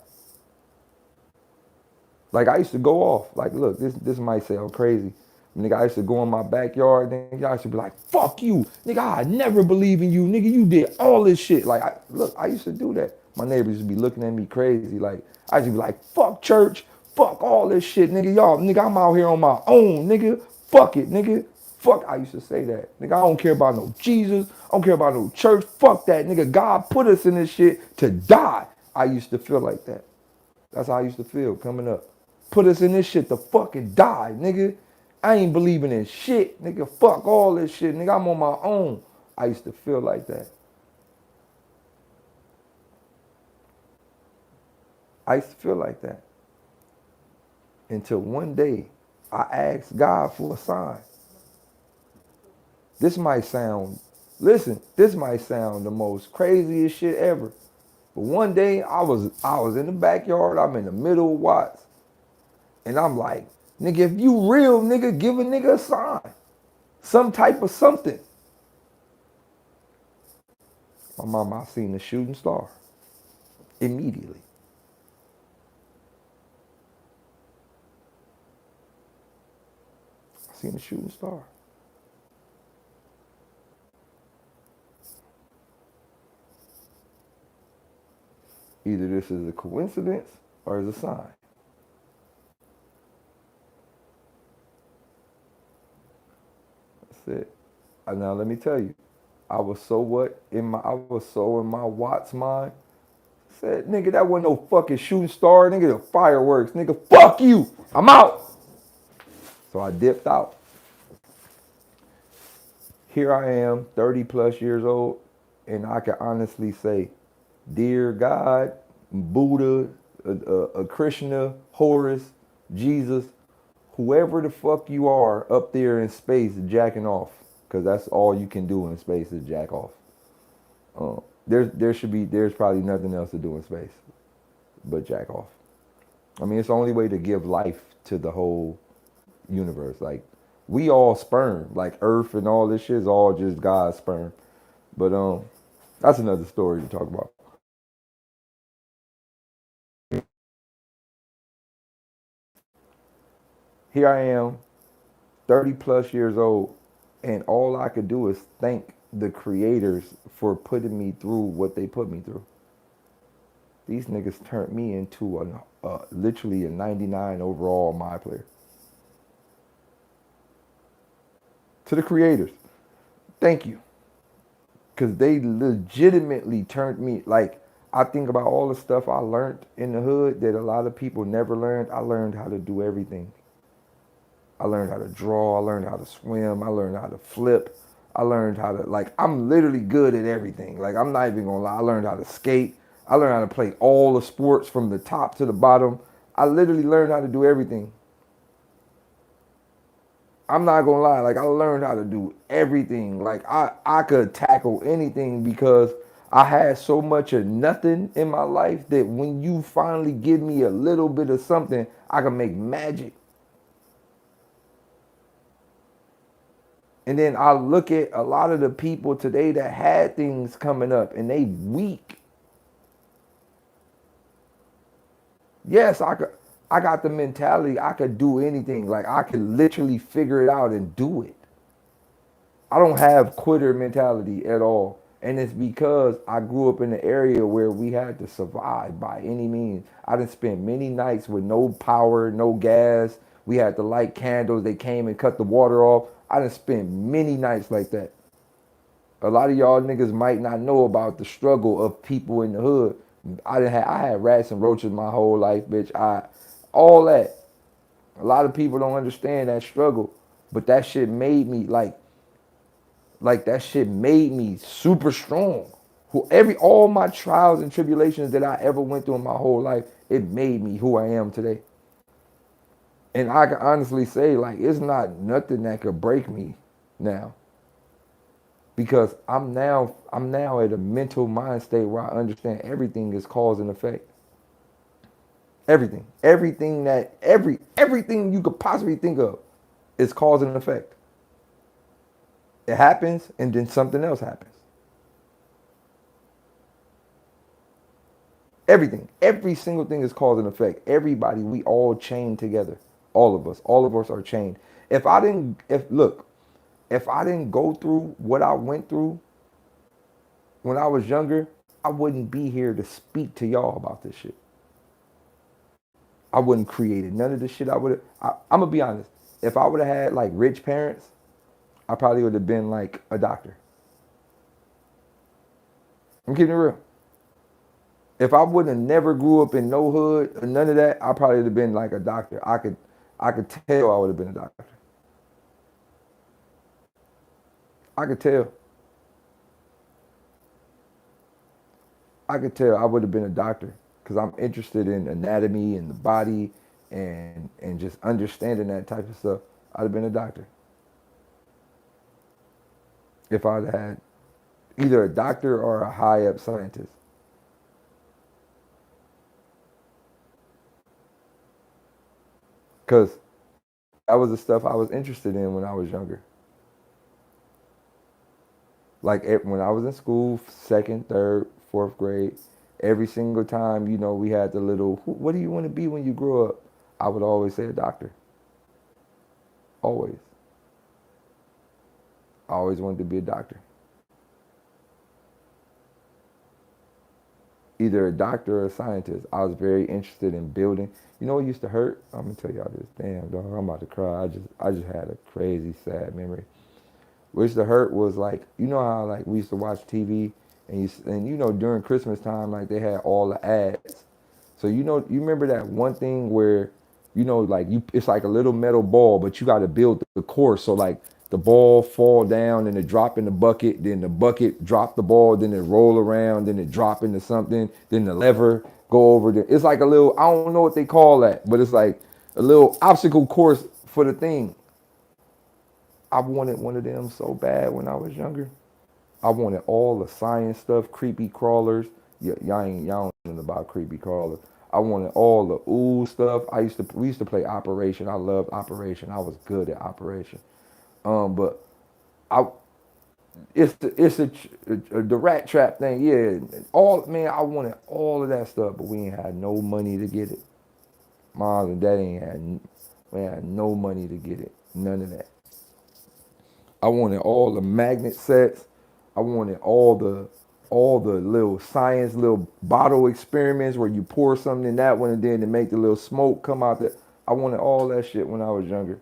Speaker 1: Like, I used to go off. Like, look, this might sound crazy. Nigga, I used to go in my backyard, nigga, I used to be like, fuck you. Nigga, I never believe in you. Nigga, you did all this shit. Like, I used to do that. My neighbors used to be looking at me crazy. Like, I used to be like, fuck church. Fuck all this shit, nigga. Y'all, nigga, I'm out here on my own, nigga. Fuck it, nigga. Fuck, I used to say that. Nigga, I don't care about no Jesus. I don't care about no church. Fuck that, nigga. God put us in this shit to die. I used to feel like that. That's how I used to feel coming up. Put us in this shit to fucking die, nigga. I ain't believing in shit, nigga. Fuck all this shit, nigga. I'm on my own. I used to feel like that. I used to feel like that. Until one day, I asked God for a sign. This might sound, listen, this might sound the most craziest shit ever. But one day, I was in the backyard. I'm in the middle of Watts. And I'm like, nigga, if you real, nigga, give a nigga a sign. Some type of something. My mama, I seen the shooting star. Immediately. I seen the shooting star. Either this is a coincidence or is a sign. That's it. Now let me tell you, I was so in my Watts mind. Said, nigga, that wasn't no fucking shooting star, nigga, the fireworks, nigga, fuck you. I'm out. So I dipped out. Here I am, 30 plus years old, and I can honestly say, dear God, Buddha, Krishna, Horus, Jesus, whoever the fuck you are up there in space jacking off, because that's all you can do in space is jack off. There's probably nothing else to do in space but jack off. I mean, it's the only way to give life to the whole universe. Like, we all sperm, like Earth and all this shit is all just God's sperm. But that's another story to talk about. Here I am, 30 plus years old, and all I could do is thank the creators for putting me through what they put me through. These niggas turned me into literally a 99 overall my player. To the creators, thank you. Because they legitimately turned me, like, I think about all the stuff I learned in the hood that a lot of people never learned. I learned how to do everything. I learned how to draw. I learned how to swim. I learned how to flip. I learned how to, like, I'm literally good at everything. Like, I'm not even gonna lie. I learned how to skate. I learned how to play all the sports from the top to the bottom. I literally learned how to do everything. I'm not gonna lie, like I learned how to do everything. Like I could tackle anything because I had so much of nothing in my life that when you finally give me a little bit of something, I can make magic. And then I look at a lot of the people today that had things coming up and they weak. Yes, I got the mentality I could do anything. Like I could literally figure it out and do it. I don't have quitter mentality at all. And it's because I grew up in an area where we had to survive by any means. I done spent many nights with no power, no gas. We had to light candles. They came and cut the water off. I done spent many nights like that. A lot of y'all niggas might not know about the struggle of people in the hood. I had rats and roaches my whole life, bitch. All that. A lot of people don't understand that struggle, but that shit made me like that shit made me super strong. All my trials and tribulations that I ever went through in my whole life, it made me who I am today. And I can honestly say, like, it's not nothing that could break me now. Because I'm now at a mental mind state where I understand everything is cause and effect. Everything. Everything you could possibly think of is cause and effect. It happens and then something else happens. Everything, every single thing is cause and effect. Everybody, we all chained together. All of us are chained. If I didn't go through what I went through when I was younger, I wouldn't be here to speak to y'all about this shit. I wouldn't created none of this shit. I'm gonna be honest. If I would have had like rich parents, I probably would have been like a doctor. I'm keeping it real. If I would have never grew up in no hood or none of that, I probably would have been like a doctor. I could tell I would have been a doctor. I could tell. I could tell I would have been a doctor because I'm interested in anatomy and the body and just understanding that type of stuff. I'd have been a doctor if I'd had either a doctor or a high up scientist. Because that was the stuff I was interested in when I was younger. Like when I was in school, second, third, fourth grade, every single time, we had the little, what do you want to be when you grow up? I would always say a doctor. Always. I always wanted to be a doctor. Either a doctor or a scientist. I was very interested in building. You know what used to hurt? I'm gonna tell y'all this. Damn, dog, I'm about to cry. I just had a crazy sad memory. What used to hurt was like, you know how like we used to watch TV and during Christmas time like they had all the ads. So you remember that one thing where like it's like a little metal ball, but you got to build the course. So like the ball fall down and it drop in the bucket, then the bucket drop the ball, then it roll around, then it drop into something, then the lever go over there. It's like a little, I don't know what they call that, but it's like a little obstacle course for the thing. I wanted one of them so bad when I was younger. I wanted all the science stuff, creepy crawlers. Yeah, y'all don't know about creepy crawlers. I wanted all the ooh stuff. We used to play Operation. I loved Operation. I was good at Operation. But I it's the rat trap thing. Yeah, all man. I wanted all of that stuff, but we ain't had no money to get it. Mom and dad we had no money to get it. None of that. I wanted all the magnet sets. I wanted all the little science, little bottle experiments where you pour something in that one and then to make the little smoke come out there. I wanted all that shit when I was younger.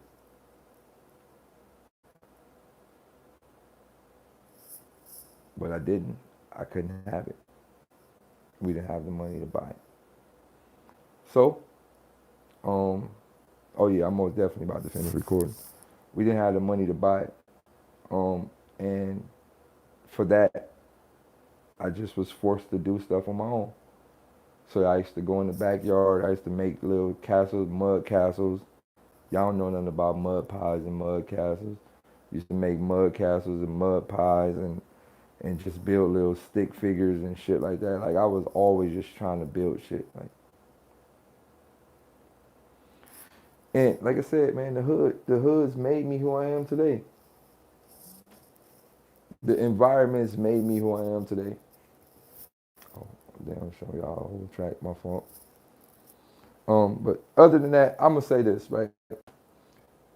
Speaker 1: but I didn't. I couldn't have it. We didn't have the money to buy it. So, um, oh yeah, I'm most definitely about to finish recording. We didn't have the money to buy it. And for that, I just was forced to do stuff on my own. So I used to go in the backyard. I used to make little castles, mud castles. Y'all don't know nothing about mud pies and mud castles. Used to make mud castles and mud pies and just build little stick figures and shit like that. Like I was always just trying to build shit. Like, and like I said, man, the hoods made me who I am today. The environments made me who I am today. Oh, damn, show y'all a whole track, my fault. But other than that, I'm gonna say this, right?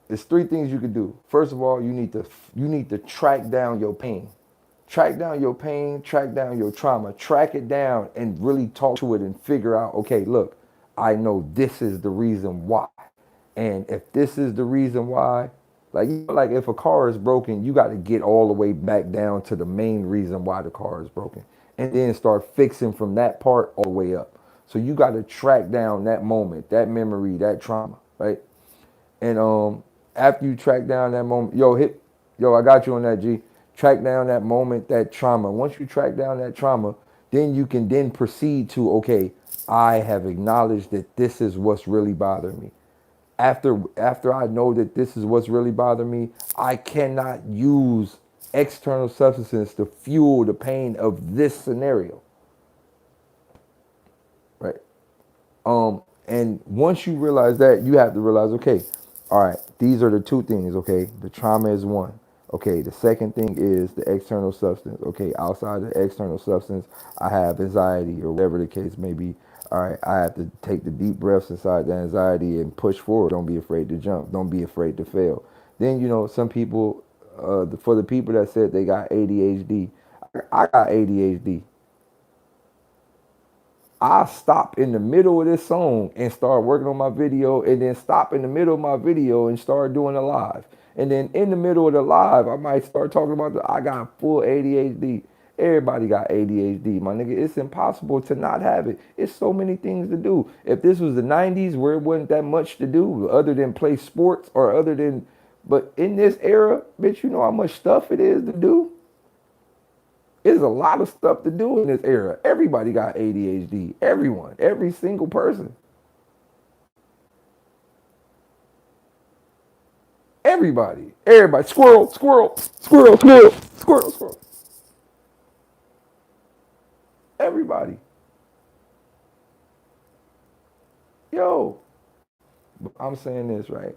Speaker 1: There's three things you can do. First of all, you need to track down your pain. Track down your pain, track down your trauma, track it down and really talk to it and figure out, okay, look, I know this is the reason why. And if this is the reason why, like if a car is broken, you got to get all the way back down to the main reason why the car is broken and then start fixing from that part all the way up. So you got to track down that moment, that memory, that trauma, right? And after you track down that moment, yo, I got you on that, G. Track down that moment, that trauma. Once you track down that trauma, then you can then proceed to, okay, I have acknowledged that this is what's really bothering me. After I know that this is what's really bothering me, I cannot use external substances to fuel the pain of this scenario, right? And once you realize that, you have to realize, okay, all right, these are the two things, okay? The trauma is one. Okay, the second thing is the external substance. Okay, outside the external substance, I have anxiety or whatever the case may be. All right, I have to take the deep breaths inside the anxiety and push forward. Don't be afraid to jump. Don't be afraid to fail. Then, some people, for the people that said they got ADHD, I got ADHD. I stop in the middle of this song and start working on my video and then stop in the middle of my video and start doing a live. And then in the middle of the live, I might start talking about I got full ADHD. Everybody got ADHD, my nigga. It's impossible to not have it. It's so many things to do. If this was the 90s where it wasn't that much to do other than play sports or but in this era, bitch, you know how much stuff it is to do? There's a lot of stuff to do in this era. Everybody got ADHD. Everyone. Every single person. Everybody. Everybody. Squirrel, squirrel, squirrel, squirrel, squirrel, squirrel. Everybody. Yo. I'm saying this, right?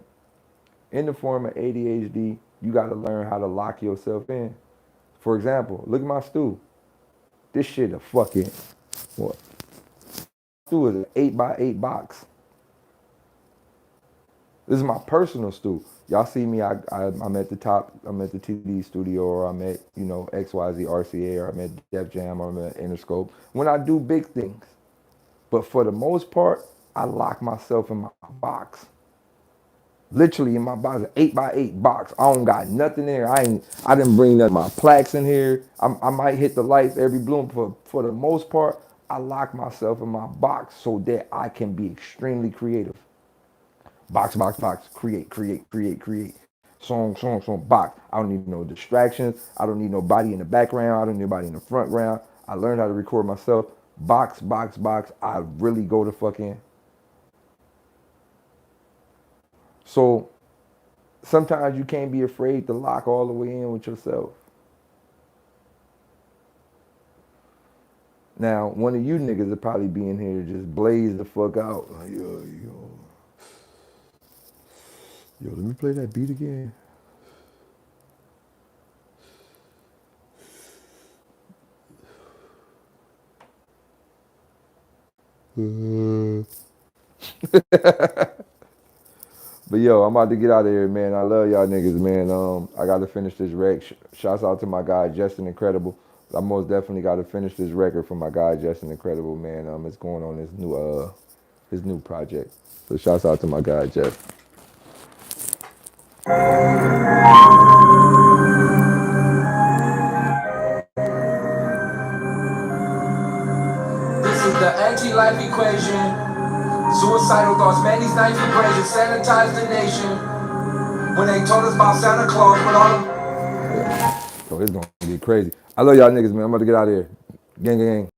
Speaker 1: In the form of ADHD, you got to learn how to lock yourself in. For example, look at my stool. This shit a fucking, what? Stool is an 8x8 box. This is my personal stool. Y'all see me, I'm at the top, I'm at the TD studio, or I'm at, XYZ RCA, or I'm at Def Jam, or I'm at Interscope. When I do big things. But for the most part, I lock myself in my box. Literally in my box, an 8x8 box. I don't got nothing there. I didn't bring none of my plaques in here. I might hit the lights every bloom. For the most part, I lock myself in my box so that I can be extremely creative. Box, box, box. Create, create, create, create. Song, song, song. Box. I don't need no distractions. I don't need nobody in the background. I don't need nobody in the front ground. I learned how to record myself. Box, box, box. I really go to fucking. So sometimes you can't be afraid to lock all the way in with yourself. Now, one of you niggas will probably be in here to just blaze the fuck out. Like, yo, let me play that beat again. But yo, I'm about to get out of here, man. I love y'all niggas, man. I gotta finish this rec. Shouts out to my guy Justin Incredible. I most definitely gotta finish this record for my guy Justin Incredible, man. It's going on his new project. So shouts out to my guy Jeff.
Speaker 3: life equation. Suicidal thoughts, man, these knife equations sanitize the nation. When they told us about Santa Claus, with all them.
Speaker 1: So it's gonna get crazy. I love y'all niggas, man. I'm about to get out of here. Gang, gang, gang.